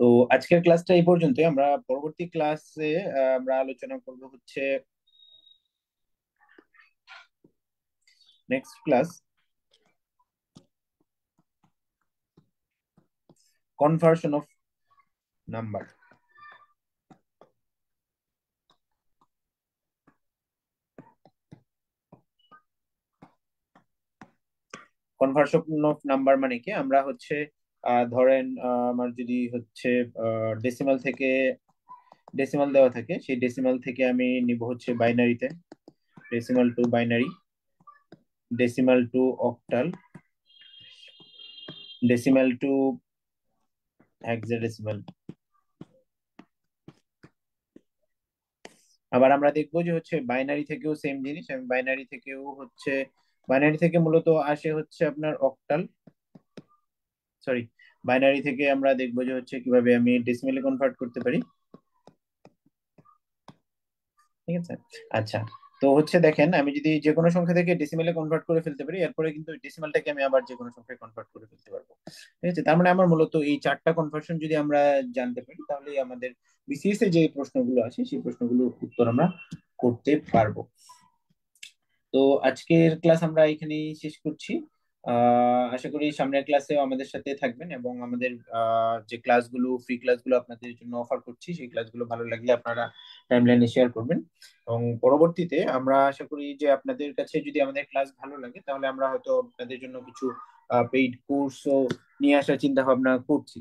তো আজকের ক্লাসটা এই পর্যন্তই। আমরা পরবর্তী ক্লাসে আমরা আলোচনা করব হচ্ছে next class conversion of number. Conversion of number মানে কি, আমরা হচ্ছে ধরেন আমার যদি হচ্ছে ডেসিমাল থেকে ডেসিমাল দেওয়া থাকে, সেই ডেসিমাল থেকে আমি নিব হচ্ছে বাইনারিতে, decimal to binary, decimal to octal, decimal to hexadecimal. আবার আমরা দেখবো যে হচ্ছে বাইনারি থেকেও সেম জিনিস, আমি বাইনারি থেকে মূলত আসে হচ্ছে আপনার অক্টাল, সরি, বাইনারি থেকে আমরা দেখবো যে হচ্ছে কিভাবে আমি ডেসিমেলে কনভার্ট করতে পারি। ঠিক আছে, আচ্ছা। তো হচ্ছে দেখেন, আমি যদি যে কোনো সংখ্যা থেকে ডেসিমেলে কনভার্ট করে ফেলতে পারি, এরপরে কিন্তু ডেসিমালটাকে আমি আবার যে কোনো সংখ্যায় কনভার্ট করে ফেলতে পারবো। ঠিক আছে, তার মানে আমার মূলত এই 4টা কনভার্সন যদি আমরা জানতে পারি, তাহলে আমাদের বিসিএস এ যে প্রশ্নগুলো আছে সেই প্রশ্নগুলোর উত্তর আমরা করতে পারবো। তো আজকের ক্লাস আমরা এখানেই শেষ করছি। আশা করি সামনের ক্লাসেও আমাদের সাথে থাকবেন, এবং আমাদের যে ক্লাসগুলো, ফ্রি ক্লাসগুলো আপনাদের জন্য অফার করছি, সেই ক্লাসগুলো ভালো লাগলে আপনারা টাইমলাইনে শেয়ার করবেন। এবং পরবর্তীতে আমরা আশা করি যে আপনাদের কাছে যদি আমাদের ক্লাস ভালো লাগে, তাহলে আমরা হয়তো আপনাদের জন্য কিছু পেইড কোর্সও নিয়ে আসার চিন্তা ভাবনা করছি।